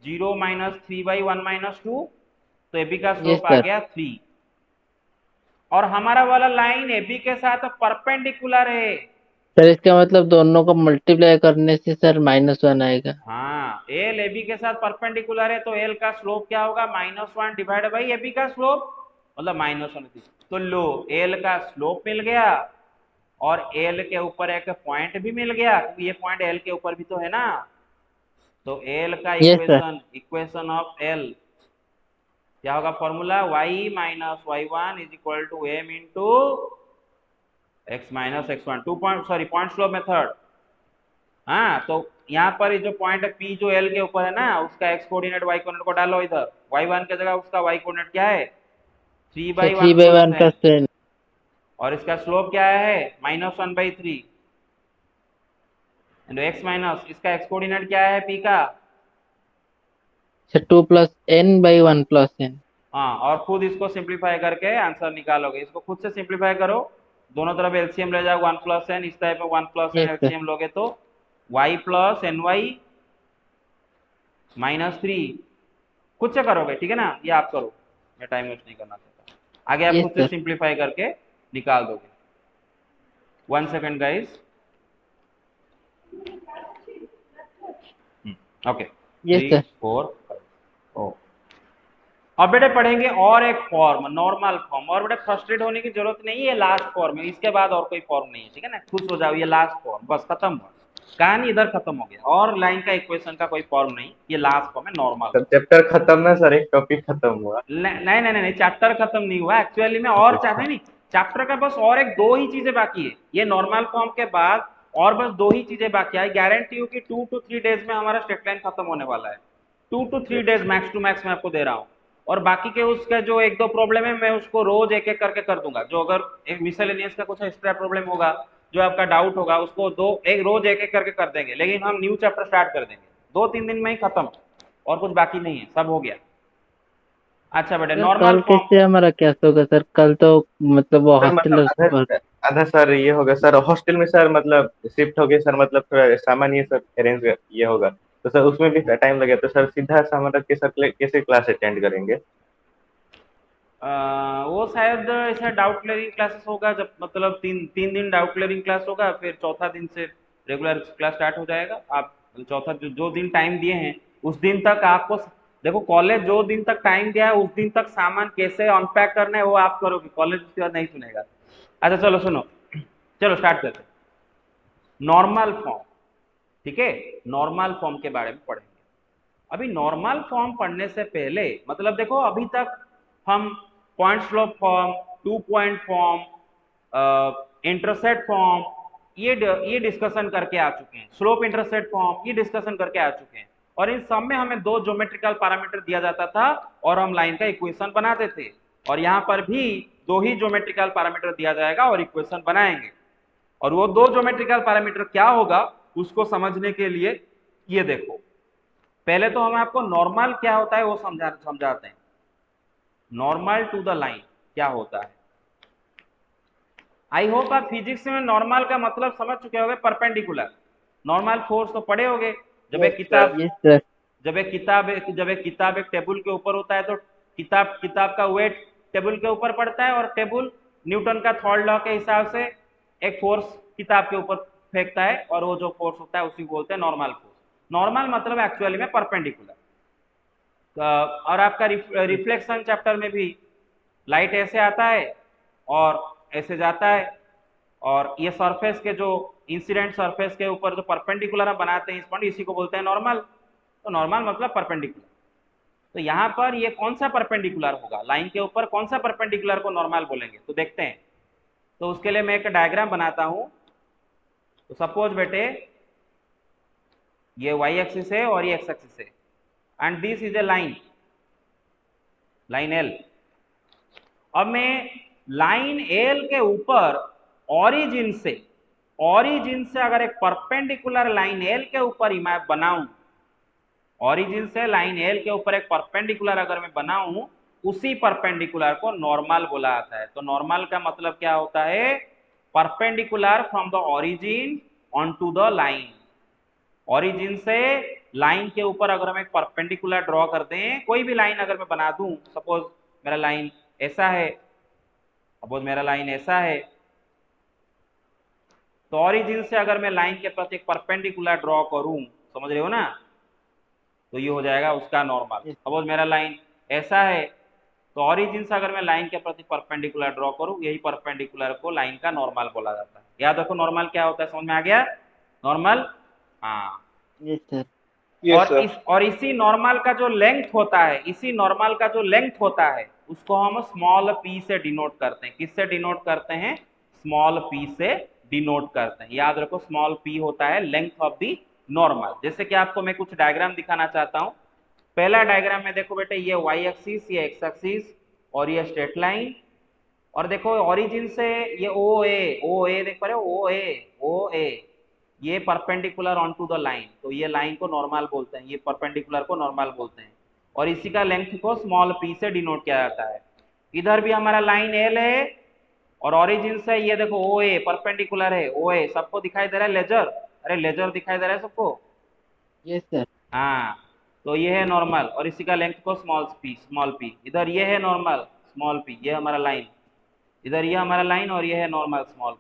0 माइनस 3/1 माइनस 2, तो AB का यस स्लोप आ सर। गया 3। और हमारा वाला लाइन AB के साथ परपेंडिकुलर है। सर इसका मतलब दोनों को मल्टीप्लाई करने से सर -1 आएगा। हाँ, एल AB के साथ परपेंडिकुलर है, तो एल का स्लोप क्या होगा, -1 डिवाइड बाई AB का स्लोप, मतलब -1। तो लो, एल का स्लोप मिल गया और एल के ऊपर एक पॉइंट भी मिल गया, क्योंकि ये पॉइंट एल के ऊपर भी तो है ना। तो एल का yes sir. Equation of L क्या होगा, formula y minus y1 is equal to m into x minus x1, point slope method. हाँ, तो यहाँ पर जो पॉइंट P जो L के ऊपर है ना, उसका x कोऑर्डिनेट y कोऑर्डिनेट को डालो इधर, y1 की जगह उसका y कोऑर्डिनेट क्या है, three sir by one 3/1 plus n, + n। और इसका स्लोप क्या है, -1/3 इंटू x माइनस इसका x कोऑर्डिनेट क्या है P का। Sir 2 + n/1 + n। हाँ, और खुद इसको सिंप्लीफाई करके आंसर निकालोगे, इसको खुद से सिंप्लीफाई करो, दोनों तरफ एलसीएम ले जाओ 1 प्लस एन, इस टाइप में 1 plus n yes sir. LCM लोगे तो y प्लस एन वाई -3, खुद से करोगे, ठीक है ना, ये आप करो, मैं टाइम वेस्ट नहीं करना चाहता, आगे आप यस खुद से सर। सिंप्लीफाई करके निकाल दोगे। 1 second guys. Okay, yes 3 sir. 4 5। अब बेटे पढ़ेंगे और एक फॉर्म, नॉर्मल फॉर्म, और बेटे फ्रस्ट्रेट होने की जरूरत नहीं है, लास्ट फॉर्म है, इसके बाद और कोई फॉर्म नहीं है, ठीक है ना, खुश हो जाओ, ये लास्ट फॉर्म, बस खत्म हुआ, कहानी इधर खत्म हो गया, और लाइन का इक्वेशन का कोई फॉर्म नहीं, ये लास्ट फॉर्म है, नॉर्मल। सर चैप्टर खत्म ना सर, एक टॉपिक खत्म हुआ। नहीं नहीं नहीं, चैप्टर खत्म नहीं हुआ एक्चुअली में, और चाहते नहीं, चैप्टर का बस और एक दो ही चीजें बाकी है, ये नॉर्मल फॉर्म के बाद और बस दो ही चीजें बाकी है। गारंटी हूँ कि 2 to 3 डेज में हमारा स्ट्रेट लाइन खत्म होने वाला है, 2 to 3 days max to max मैं आपको दे रहा हूँ। और बाकी के उसका जो एक दो प्रॉब्लम है, मैं उसको रोज एक एक करके कर दूंगा, जो अगर एक मिसलेनियस का कुछ एक्स्ट्रा प्रॉब्लम होगा, जो आपका डाउट होगा, उसको रोज एक एक करके कर देंगे, लेकिन हम न्यू चैप्टर स्टार्ट कर देंगे 2-3 दिन में ही खत्म, और कुछ बाकी नहीं है, सब हो गया। अच्छा बेटा, सर नॉर्मल कल फॉर्म। कैसे हमारा क्या होगा सर, कल तो मतलब वो सर मतलब हॉस्टल। आधा आधा सर ये होगा सर, हॉस्टल में सर मतलब शिफ्ट हो गए सर, मतलब थोड़ा सामान ये सब अरेंज ये होगा, तो सर उसमें भी टाइम लगेगा, तो सर सीधा सामान रख के सर कैसे क्लास अटेंड करेंगे। वो शायद ऐसा डाउट क्लियरिंग क्लासेस होगा, जब मतलब तीन तीन दिन डाउट क्लियरिंग क्लास होगा, फिर चौथा दिन से रेगुलर क्लास स्टार्ट हो जाएगा। आप चौथा जो दिन टाइम दिए हैं उस दिन तक आपको, देखो कॉलेज जो दिन तक टाइम दिया है उस दिन तक सामान कैसे अनपैक करना है वो आप करोगे, कॉलेज उसके बाद नहीं सुनेगा। अच्छा चलो सुनो, चलो स्टार्ट करते हैं। नॉर्मल फॉर्म, ठीक है, नॉर्मल फॉर्म के बारे में पढ़ेंगे। अभी नॉर्मल फॉर्म पढ़ने से पहले, मतलब देखो अभी तक हम point slope form, 2 point form, intercept form, ये डिस्कशन करके आ चुके हैं, स्लोप इंटरसेप्ट फॉर्म ये डिस्कशन करके आ चुके हैं, और इन सब में हमें दो ज्योमेट्रिकल पैरामीटर दिया जाता था और हम लाइन का इक्वेशन बनाते थे, और यहाँ पर भी दो ही ज्योमेट्रिकल पैरामीटर दिया जाएगा और इक्वेशन बनाएंगे। और वो दो ज्योमेट्रिकल पैरामीटर क्या होगा उसको समझने के लिए ये देखो, पहले तो हम आपको नॉर्मल क्या होता है वो समझाते हैं। नॉर्मल टू द लाइन क्या होता है, आई होप आप फिजिक्स में नॉर्मल का मतलब समझ चुके होंगे, परपेंडिकुलर, नॉर्मल फोर्स तो पढ़े होंगे। जब एक किताब यस सर। एक टेबल के ऊपर होता है तो किताब का वेट टेबल के ऊपर पड़ता है, और टेबल न्यूटन का थर्ड लॉ के हिसाब से एक फोर्स किताब के ऊपर फेंकता है, और वो जो फोर्स होता है उसी को बोलते हैं नॉर्मल फोर्स। नॉर्मल मतलब एक्चुअली में परपेंडिकुलर। और आपका रिफ्लेक्शन चैप्टर में भी लाइट ऐसे आता है और ऐसे जाता है, और ये सरफेस के जो इंसिडेंट सरफेस के ऊपर जो परपेंडिकुलर हम बनाते हैं इस पॉइंट, इसी को बोलते हैं नॉर्मल। तो नॉर्मल मतलब परपेंडिकुलर। तो यहाँ पर ये कौन सा परपेंडिकुलर होगा, लाइन के ऊपर कौन सा परपेंडिकुलर को नॉर्मल बोलेंगे, तो देखते हैं। तो उसके लिए मैं एक डायग्राम बनाता हूं। तो सपोज बेटे ये y एक्सिस है और ये x एक्सिस है, and this is A line, line L। अब मैं लाइन L के ऊपर ओरिजिन से अगर एक परपेंडिकुलर लाइन L के ऊपर मैं बनाऊं, ओरिजिन से लाइन L के ऊपर एक परपेंडिकुलर अगर मैं बनाऊं, उसी परपेंडिकुलर को नॉर्मल बोला जाता है। तो नॉर्मल का मतलब क्या होता है, perpendicular from the origin on to the line. Origin से लाइन के ऊपर अगर हम एक परपेंडिकुलर ड्रॉ कर दें, कोई भी लाइन अगर मैं बना दूं, सपोज मेरा लाइन ऐसा है, तो ओरिजिन से अगर मैं लाइन के प्रति एक परपेंडिकुलर ड्रॉ करूं, समझ रहे हो ना, तो ये हो जाएगा उसका नॉर्मल। सपोज मेरा लाइन ऐसा है, तो ओरिजिन से अगर मैं लाइन के प्रति परपेंडिकुलर ड्रॉ करूं, यही परपेंडिकुलर को लाइन का नॉर्मल बोला जाता है। याद रखो नॉर्मल क्या होता है, समझ में आ गया नॉर्मल? हाँ। Yes sir. और इसी नॉर्मल का जो लेंथ होता है, उसको हम स्मॉल p से डिनोट करते हैं। किससे डिनोट करते हैं? स्मॉल p से डिनोट करते हैं। याद रखो स्मॉल p होता है लेंथ ऑफ दी नॉर्मल। जैसे कि आपको मैं कुछ डायग्राम दिखाना चाहता हूं। पहला डायग्राम में देखो बेटे, ये y एक्सिस, ये x एक्सिस और ये स्ट्रेट लाइन, और देखो ओरिजिन से ये OA देख पा रहे हो, OA ये perpendicular on to the line, तो ये लाइन को नॉर्मल बोलते हैं, ये परपेंडिकुलर को नॉर्मल बोलते हैं, और इसी का लेंथ को स्मॉल p से डिनोट किया जाता है। इधर भी हमारा लाइन L है, और ओरिजिन से ये देखो OA परपेंडिकुलर है, OA सबको दिखाई दे रहा है लेजर? अरे लेजर दिखाई दे रहा है सबको? Yes sir. हाँ, तो ये है नॉर्मल, और इसी का लेंथ को स्मॉल p। इधर ये है नॉर्मल स्मॉल p, ये हमारा लाइन, इधर ये हमारा लाइन, और ये है नॉर्मल स्मॉल p।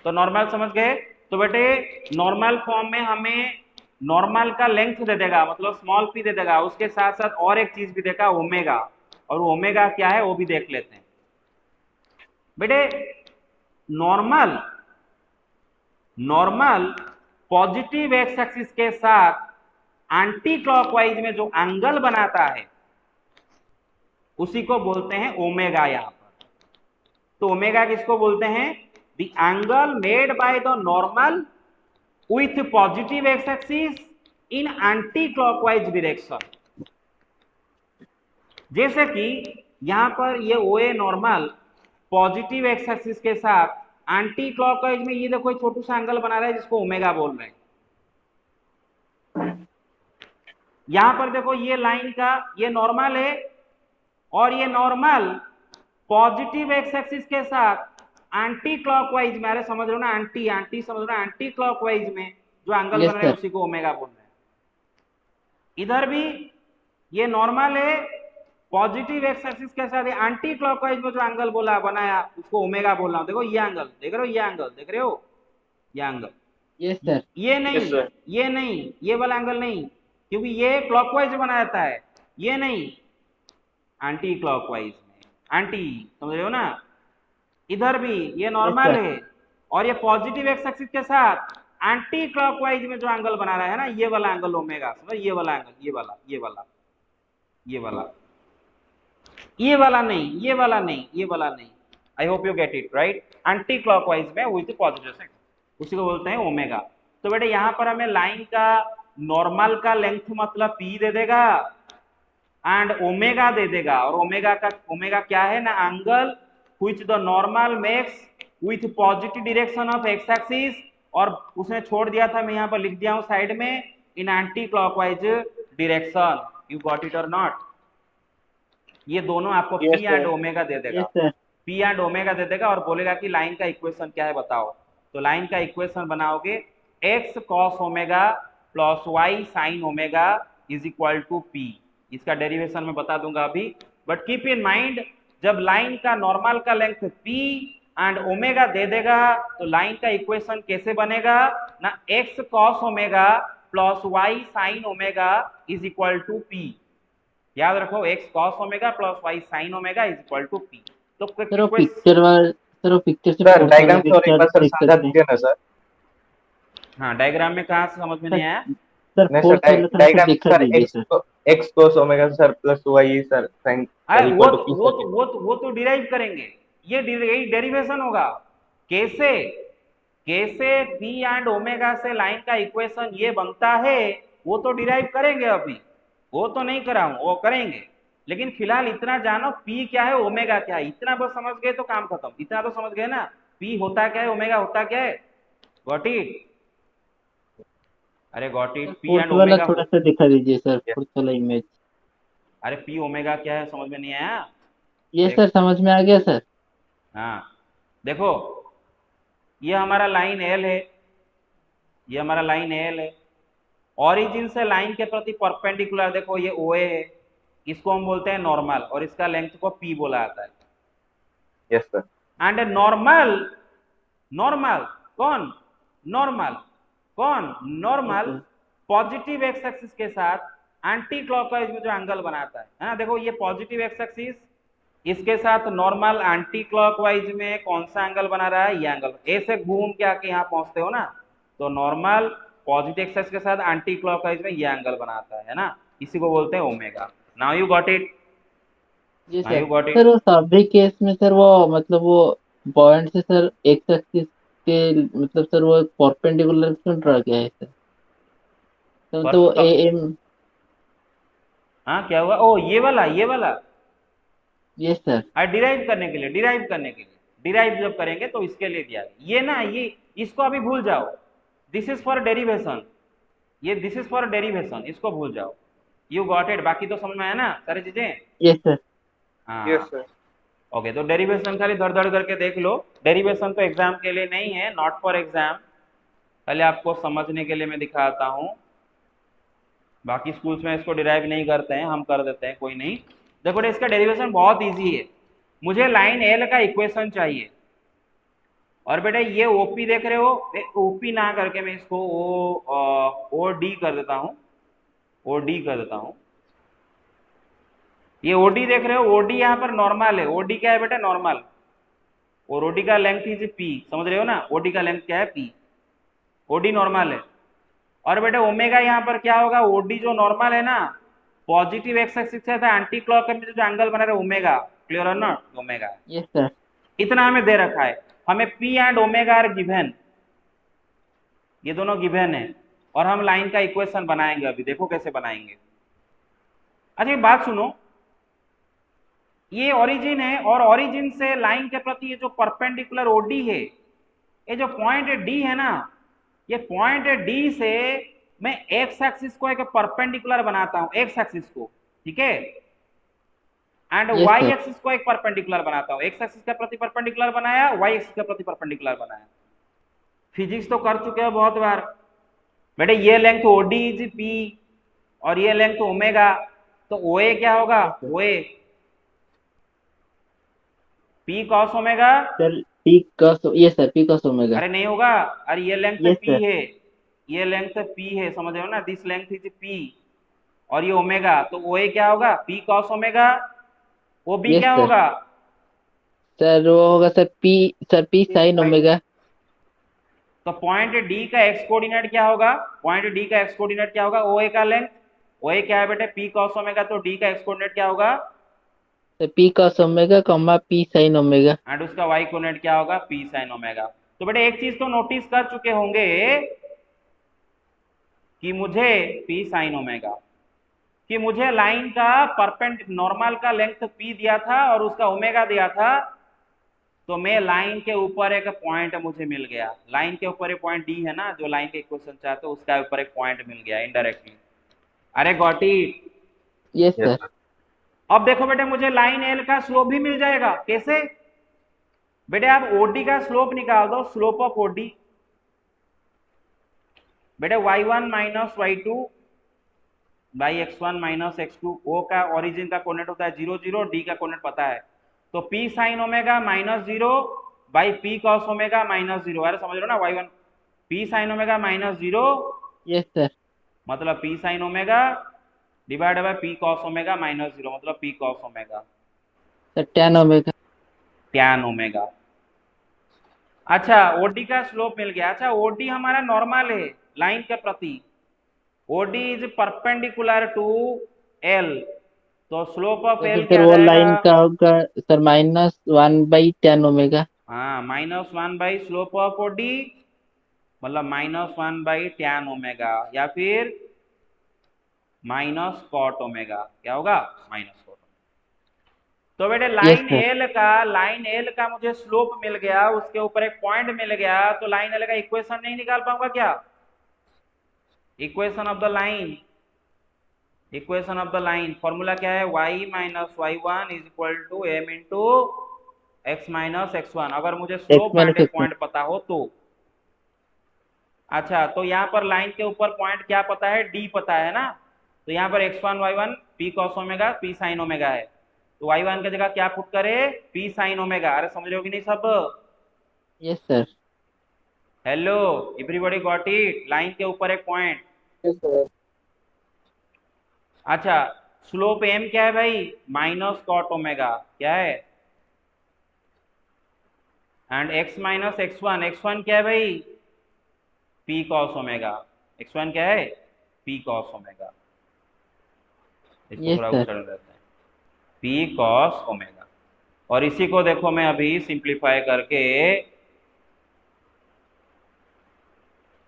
तो नॉर्मल समझ गए? तो बेटे नॉर्मल फॉर्म में हमें नॉर्मल का लेंथ दे देगा, मतलब स्मॉल p दे देगा, उसके साथ साथ और एक चीज भी देगा, ओमेगा। और ओमेगा क्या है वो भी देख लेते हैं। बेटे नॉर्मल पॉजिटिव एक्स एक्सिस के साथ एंटी क्लॉकवाइज में जो एंगल बनाता है, उसी को बोलते हैं ओमेगा। यहां पर तो ओमेगा किसको बोलते हैं? The angle made by the normal with positive x axis in anti clockwise direction। जैसे कि यहां पर ये OA normal positive x axis के साथ एंटी क्लॉकवाइज में ये देखो एक छोटू सा एंगल बना रहा है, जिसको ओमेगा बोल रहे हैं। यहां पर देखो ये लाइन का ये नॉर्मल है, और ये नॉर्मल पॉजिटिव एक्स एक्सिस के साथ एंटी क्लॉकवाइज में, अरे समझ रहे हो ना, एंटी समझ रहे हो, एंटी क्लॉकवाइज में जो एंगल बन रहा है उसी को ओमेगा बोल रहे हैं। इधर भी ये नॉर्मल है, पॉजिटिव एक्स एक्सिस के साथ एंटी क्लॉकवाइज में जो एंगल बनाया, उसको ओमेगा बोल रहा हूं। देखो ये एंगल देख रहे हो, ये एंगल देख रहे हो, ये एंगल। Yes sir. ये नहीं, ये वाला एंगल नहीं, क्योंकि ये क्लॉकवाइज बना जाता है, ये नहीं, एंटी क्लॉकवाइज में, एंटी, समझ रहे हो ना। इधर भी ये नॉर्मल है, और ये पॉजिटिव एक्स एक्सिस के साथ एंटी क्लॉकवाइज में जो एंगल बना रहा है ना, ये वाला एंगल ओमेगा, समझ, ये वाला एंगल, ये वाला नहीं, ये वाला नहीं। आई hope you get it right. Anti clockwise में विद पॉजिटिव एक्स, उसी को बोलते हैं ओमेगा। तो बेटे यहां पर हमें लाइन का नॉर्मल का लेंथ मतलब p दे देगा, एंड ओमेगा दे देगा, और ओमेगा क्या है ना, angle which the normal makes with positive direction of x axis, और उसने छोड़ दिया था, मैं यहाँ पर लिख दिया हूँ साइड में, in anti clockwise direction। you got it or not? ये दोनों आपको p एंड ओमेगा दे देगा, p एंड ओमेगा दे देगा, और बोलेगा कि लाइन का इक्वेशन क्या है बताओ। तो लाइन का इक्वेशन बनाओगे x cos omega plus y sin omega is equal to p। इसका डेरिवेशन मैं बता दूंगा अभी, बट कीप इन माइंड, जब लाइन का नॉर्मल का लेंथ p एंड ओमेगा दे देगा, तो लाइन का इक्वेशन कैसे बनेगा ना, x cos omega plus y sin omega is equal to p। याद रखो x cos omega plus y sin omega is equal to p। तो पिक्चर से डायग्राम तो एक बार सर समझा दीजिए ना सर। हाँ, डायग्राम में कहाँ से समझ में नहीं आया sir? Diagram sir X cos omega sir plus Y sir sine sir अरे इक्वल टू पी सर। वो तो डिराइव करेंगे, यही डेरिवेशन होगा। कैसे? कैसे पी एंड ओमेगा से लाइन का इक्वेशन ये बनता है, वो तो डिराइव करेंगे अभी, वो तो नहीं कराऊं, वो करेंगे। लेकिन फिलहाल इतना जानो पी क्या है, ओमेगा क्या है, इतना बस समझ गए तो काम खत्म। इतना तो समझ गए ना, पी होता क्या है, ओमेगा होता क्या है। Got it? अरे got it, sir p fourth and वाला ओमेगा थोड़ा हो। सा दिखा दीजिए सर, फोर्थ वाला इमेज। अरे पी ओमेगा क्या है, समझ में नहीं आया? ये देख, सर समझ में आ गया सर। हाँ देखो, ये हमारा लाइन एल है, ये हमारा लाइन एल है। ओरिजिन से लाइन के प्रति परपेंडिकुलर देखो ये ओ ए है, इसको हम बोलते हैं नॉर्मल, और इसका लेंथ को पी बोला जाता है। Yes sir. And normal, normal कौन, नॉर्मल कौन, yes normal sir. Positive x axis के साथ एंटी क्लॉकवाइज में जो एंगल बनाता है ना, देखो ये पॉजिटिव एक्स एक्सिस, इसके साथ नॉर्मल एंटी क्लॉकवाइज में कौन सा एंगल बना रहा है, ये एंगल। ऐसे घूम के आके यहाँ पहुंचते हो ना, तो नॉर्मल पॉजिटिव एक्सिस के साथ एंटी क्लॉकवाइज में ये एंगल बनाता है ना, इसी को बोलते हैं omega. Now you got it, जी now sir. You got sir it. वो सभी केस में सर वो मतलब वो पॉइंट से सर एक्स एक्सिस के मतलब सर वो परपेंडिकुलर क्यों ड्रा किया है सर? तो पर मतलब वो ए सब, एम। हाँ क्या हुआ, ओ ये वाला, ये वाला यस सर। डिराइव करने के लिए, डिराइव करने के लिए, डिराइव जब करेंगे तो इसके लिए दिया ये ना, ये इसको अभी भूल जाओ, दिस इज फॉर डेरिवेशन, ये दिस इज फॉर डेरिवेशन, इसको भूल जाओ। You got it? बाकी तो समझ में आया ना सारी चीजें? Yes sir. हाँ यस सर। ओके, तो डेरिवेशन खाली धड़ धड़ करके देख लो। डेरिवेशन तो एग्जाम के लिए नहीं है, नॉट फॉर एग्जाम, पहले आपको समझने के लिए मैं दिखाता हूँ। बाकी स्कूल्स में इसको डिराइव नहीं करते हैं, हम कर देते हैं, कोई नहीं। देखो इसका डेरिवेशन बहुत इजी है। मुझे लाइन एल का इक्वेशन चाहिए, और बेटा ये ओपी देख रहे हो, ओपी ना करके मैं इसको ओ डी कर देता हूँ, ओ डी कर देता हूँ। ये ओडी देख रहे हो, ओडी यहाँ पर नॉर्मल है, ओडी क्या है बेटा, नॉर्मल, और ओडी का लेंथ इज पी, समझ रहे हो ना, ओडी का लेंथ क्या है, पी, ओडी नॉर्मल है। और बेटा ओमेगा यहाँ पर क्या होगा, ओडी जो नॉर्मल है ना, पॉजिटिव एक्स एक्सिस से था एंटी क्लॉक में जो एंगल बना रहा है ओमेगा, क्लियर और नॉट, ओमेगा। Yes sir. इतना हमें दे रखा है, हमें P and omega are given, ये दोनों गिवन है, और हम लाइन का इक्वेशन बनाएंगे अभी, देखो कैसे बनाएंगे। अच्छा एक बात सुनो, ये ओरिजिन है, और ओरिजिन से लाइन के प्रति ये जो परपेंडिकुलर ओडी है, ये जो पॉइंट डी है ना, ये पॉइंट डी से मैं एक्स एक्सिस को एक परपेंडिकुलर बनाता हूं, एक्स एक्सिस को, ठीक है, and yes Y sir. Axis को एक परपेंडिकुलर बनाता हूं, एक्स एक्सिस का प्रति परपेंडिकुलर बनाया, वाई एक्सिस का प्रति परपेंडिकुलर बनाया। फिजिक्स तो कर चुके हो बहुत बार बेटे, ये लेंथ ओडी इज पी, और ये लेंथ ओमेगा, तो ओए क्या होगा, यस सर। ओए P cos omega. Sir P cos, yes sir, P cos omega. अरे नहीं होगा, अरे ये लेंथ यस पी सर। है, ये लेंथ पी है, समझ रहे हो ना, दिस लेंथ इज पी, और ये ओमेगा, तो ओए क्या होगा, P cos omega. O B yes क्या सर। होगा, सर वो होगा sir P, sir P sine omega. तो पॉइंट डी का एक्स कोऑर्डिनेट क्या होगा, पॉइंट डी का एक्स कोऑर्डिनेट क्या होगा, ओए का लेंथ, ओए क्या है बेटे, पी कॉस ओमेगा, तो डी का एक्स कोऑर्डिनेट क्या होगा, sir P cos omega comma P sine omega. And उसका वाई कोऑर्डिनेट क्या होगा, पी साइन ओमेगा। तो बेटे एक चीज तो नोटिस कर चुके होंगे कि मुझे पी साइन ओमेगा, कि मुझे लाइन का परपेंड नॉर्मल का लेंथ पी दिया था और उसका ओमेगा दिया था, तो मैं लाइन के ऊपर एक पॉइंट मुझे मिल गया, लाइन के ऊपर एक पॉइंट डी है ना, जो लाइन के इक्वेशन चाहते हो उसका ऊपर एक पॉइंट मिल गया इनडायरेक्टली। अरे got it? Yes yes sir. Sir. अब देखो बेटे मुझे लाइन एल का स्लोप भी मिल जाएगा, कैसे बेटे, आप ओडी का स्लोप निकाल दो, स्लोप ऑफ ओडी बेटे y1 minus y2 by x1 minus x2, ओ का ओरिजिन का कोऑर्डिनेट होता है 0 0, डी का कोऑर्डिनेट पता है, तो p साइन ओमेगा माइनस 0 बाई p कॉस ओमेगा माइनस 0, अरे समझ लो ना, y1 p sine omega minus 0, yes sir. मतलब p sine omega divide by p cos omega minus 0, मतलब p cos omega sir tan omega. Tan omega. अच्छा OD का slope मिल गया। अच्छा ओडी हमारा नॉर्मल है लाइन के प्रति, OD is perpendicular to L, तो स्लोप ऑफ तो एल फिर सर क्या आ वो जाएगा? लाइन का होगा सर -1/tan ओमेगा। हाँ, -1 स्लोप ऑफ डी, मतलब -1/tan ओमेगा, या फिर -cot ओमेगा। क्या होगा? -cot। तो बेटे यस लाइन सर। एल का मुझे स्लोप मिल गया, उसके ऊपर एक पॉइंट मिल गया, तो लाइन एल का इक्वेशन नहीं निकाल पाऊंगा क्या? Equation of the line, equation of the line formula क्या है? y minus Y one is equal to M into X minus X one, अगर मुझे एक्स स्लोप एंड माइनस एक एक्स। पॉइंट पता हो तो। अच्छा, तो यहाँ पर लाइन के ऊपर पॉइंट क्या पता है? डी पता है ना, तो यहाँ पर x1 y1 p cos omega p sin omega है, तो y1 की जगह क्या पुट करे? p sin omega. अरे समझ रहे हो कि नहीं सब? Yes sir. Hello, everybody got it? Line के ऊपर एक पॉइंट। Yes sir. अच्छा, स्लोप m क्या है भाई? -cot omega. क्या है? एंड x माइनस x1 क्या है भाई? p cos omega. x1 क्या है? p cos omega. इसको यस थोड़ा सर। उच्चारण रहता है, p cos ओमेगा। और इसी को देखो मैं अभी सिंप्लीफाई करके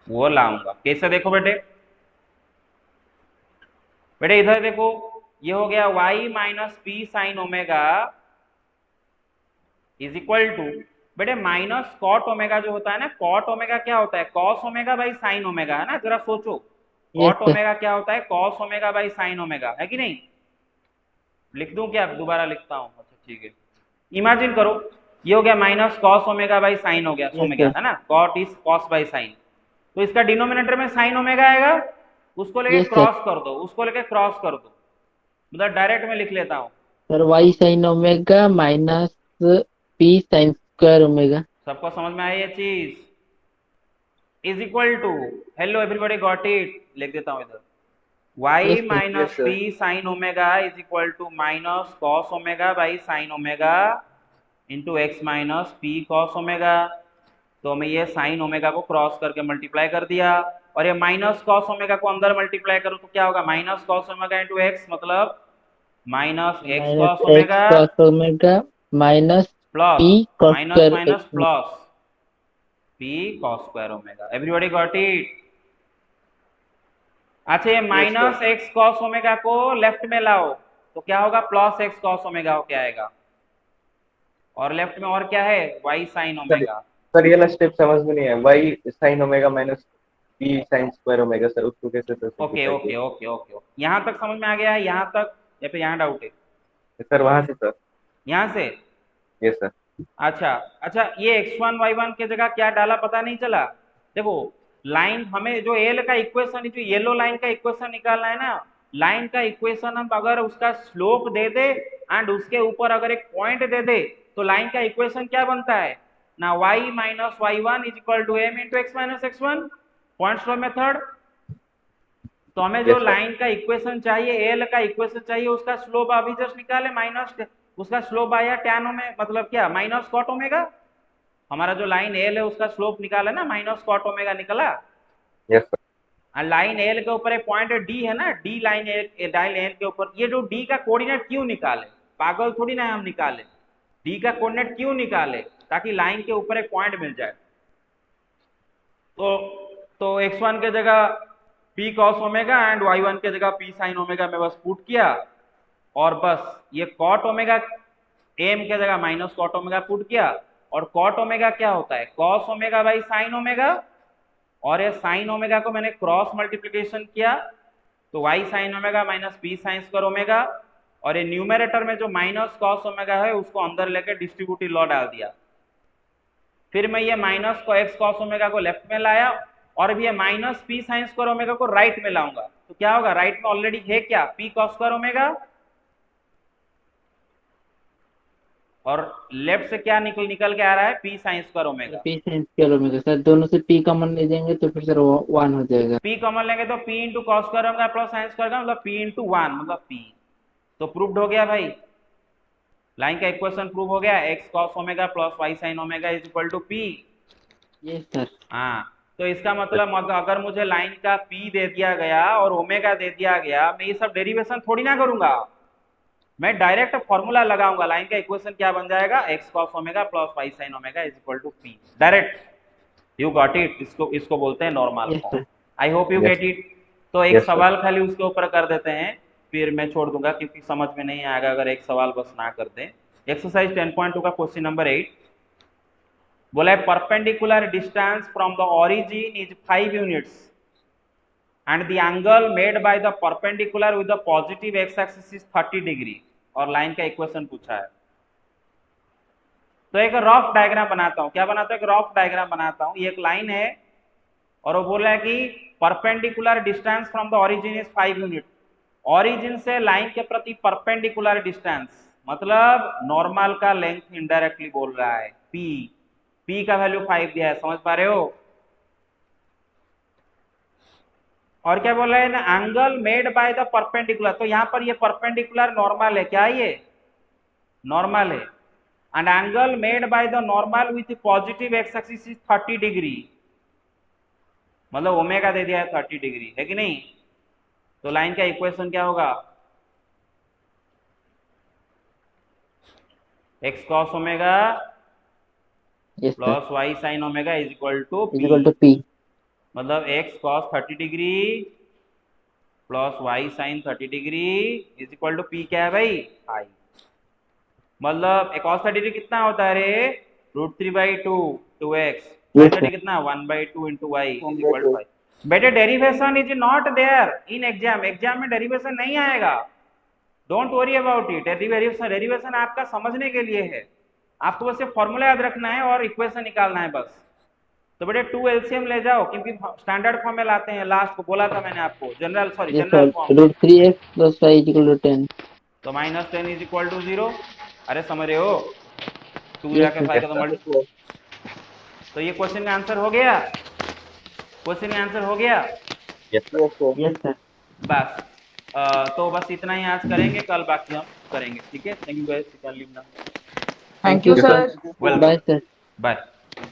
वो लाऊंगा। कैसे? देखो बेटे, बेटे इधर देखो, ये हो गया y माइनस P sine omega is equal to, बेटे -cot ओमेगा जो होता है ना, cot ओमेगा क्या होता है? cos omega by sine omega, है ना? जरा सोचो, यस cot सर। ओमेगा क्या होता है? cos omega by sine omega, है कि नहीं? लिख दूं क्या? दोबारा लिखता हूँ। अच्छा ठीक है, इमेजिन करो, ये हो गया -cos ओमेगा बाई साइन हो गया, यस समझ गया सर। था ना? cot is cos by sine, तो इसका डिनोमिनेटर में साइन ओमेगा आएगा, उसको लेके यस सर। क्रॉस कर दो, उसको लेके क्रॉस कर दो, मतलब डायरेक्ट में लिख लेता हूँ। Sir Y sine omega minus p sin square omega. सबको समझ में आई ये चीज? Is equal to, hello everybody got it? लिख देता हूँ इधर, y yes sir. Minus P sine omega is equal to -cos omega by sine omega into X minus P cos omega. तो मैं ये साइन ओमेगा को क्रॉस करके multiply कर दिया, और ये माइनस कॉस ओमेगा को अंदर मल्टीप्लाई करूँ तो क्या होगा? -cos ओमेगा इंटू एक्स, मतलब -x minus cos x omega cos omega minus plus p cos minus square minus x. Plus p cos square omega. Everybody got it? अच्छा, ये -x cos omega को left में लाओ तो क्या होगा? +x cos omega हो क्या आएगा, और लेफ्ट में और क्या है? y sin sir omega. Sir ये वाला स्टेप समझ में नहीं है, Y sine omega minus P sine square omega, sir उसको कैसे सर ओके सिंप्लीफाई ओके किया? ओके ओके, यहाँ तक समझ में आ गया है? यहाँ तक या फिर यहाँ डाउट है? सर वहां से सर। यहाँ से? Yes sir. अच्छा अच्छा, ये x1 y1 की जगह क्या डाला पता नहीं चला? देखो, लाइन हमें जो एल का इक्वेशन, जो येलो लाइन का इक्वेशन निकालना है ना, लाइन का इक्वेशन हम अगर उसका स्लोप दे दे एंड उसके ऊपर अगर एक पॉइंट दे दे, तो लाइन का इक्वेशन क्या बनता है ना? y minus Y one is equal to M into X minus X one, point slope method. तो हमें जो यस सर। लाइन का इक्वेशन चाहिए, एल का इक्वेशन चाहिए, उसका स्लोप अभी जस्ट निकाले, माइनस, उसका स्लोप आया tan ओमेगा, मतलब क्या? -cot omega. हमारा जो लाइन एल है उसका स्लोप निकाला ना, -cot ओमेगा निकला। Yes sir. और लाइन एल के ऊपर एक पॉइंट डी है ना, डी लाइन एल के ऊपर, ये जो डी का कोऑर्डिनेट क्यों निकाले? पागल थोड़ी ना हम निकाले, डी का कोऑर्डिनेट क्यों निकाले? ताकि लाइन के ऊपर एक पॉइंट मिल जाए। तो x1 के जगह p cos omega and y1 के जगह p sin ओमेगा में बस पुट किया, और बस ये cot ओमेगा m के जगह -cot ओमेगा पुट किया, और cot ओमेगा क्या होता है? cos omega by sin omega, और ये sin ओमेगा को मैंने क्रॉस मल्टीप्लिकेशन किया, तो y sin omega minus p sin square omega, और ये न्यूमरेटर में जो -cos ओमेगा है उसको अंदर लेकर डिस्ट्रीब्यूटिव लॉ डाल दिया। फिर मैं ये माइनस को x cos ओमेगा को लेफ्ट में लाया, और भी ये -p sin स्क्वायर ओमेगा को राइट में लाऊंगा, तो क्या होगा? राइट में ऑलरेडी है क्या? p cos स्क्वायर ओमेगा, और लेफ्ट से क्या निकल के आ रहा है? p sin square omega. p sin square omega sir, दोनों से p कॉमन ले जाएंगे तो फिर सर 1 हो जाएगा। p कॉमन लेंगे तो p into cos square omega plus sine square का, मतलब p इंटू वन, मतलब p। तो प्रूव्ड हो गया भाई, लाइन का इक्वेशन प्रूव हो गया, x cos omega plus y sin omega is equal to p। Yes sir. हाँ, तो इसका मतलब अगर मुझे लाइन का पी दे दिया गया और ओमेगा दे दिया गया, मैं ये सब डेरिवेशन थोड़ी ना करूंगा, मैं डायरेक्ट फॉर्मूला लगाऊंगा। लाइन का इक्वेशन क्या बन जाएगा, X cos omega plus Y sine omega is equal to P, direct. You got it? इसको बोलते हैं normal Yes, form. sir. I hope you Yes. Get it. तो एक Yes, sir. सवाल खाली उसके ऊपर कर देते हैं, फिर मैं छोड़ दूंगा क्योंकि समझ में नहीं आएगा अगर एक सवाल बस ना कर दें। एक्सरसाइज 10.2 का क्वेश्चन नंबर 8 बोला है perpendicular distance from the origin is 5 units and the angle made by the perpendicular with the positive x axis is 30 degree, और लाइन का इक्वेशन पूछा है। तो एक रफ डायग्राम बनाता हूं। क्या बनाता हूं? एक रफ डायग्राम बनाता हूं। ये एक लाइन है और वो बोल रहा है कि perpendicular distance from the origin is 5 unit. Origin से लाइन के प्रति परपेंडिकुलर डिस्टेंस मतलब नॉर्मल का लेंथ इनडायरेक्टली बोल रहा है, पी का वैल्यू 5 दिया है, समझ पा रहे हो? और क्या बोल रहे हैं ना, angle made by the perpendicular. तो यहां पर ये परपेंडिकुलर नॉर्मल है, क्या ये नॉर्मल है, and angle made by the normal with positive x axis is 30 degree, मतलब ओमेगा दे दिया है 30 डिग्री, है कि नहीं? तो लाइन का इक्वेशन क्या होगा, X cos omega Yes, sir. Plus Y sine omega is equal to Is equal to P. मतलब X cos 30 degree plus Y sine 30 degree is equal to P. क्या है भाई? आई। मतलब cos 30 डिग्री कितना होता है रे? √3/2 2x। Yes, sin 30 sir. कितना? 1/2 into y is equal to 5। बेटे derivation is not there in exam. Exam में डेरिवेशन नहीं आएगा, don't worry about it. Derivation आपका समझने के लिए है, आपको बस ये फॉर्मूला याद रखना है और इक्वेशन निकालना है बस। तो बेटे 2 एलसीएम ले जाओ, क्योंकि स्टैंडर्ड फॉर्म में लाते हैं लास्ट को, बोला था मैंने आपको, general Yes, general sir. Form. √3x plus y is equal to 10. तो -10 इज इक्वल टू 0। अरे समझ रहे हो? 2 Yes, जाके sir. 5 का तो मल्टी। तो ये क्वेश्चन का आंसर हो गया, क्वेश्चन का आंसर हो गया। Yes, sir. Yes, sir. बस तो बस इतना ही आज करेंगे, कल बाकी हम करेंगे, ठीक है? Thank you guys, you can leave now. Thank Thank you, you, sir. sir. Welcome, Bye, sir. Bye.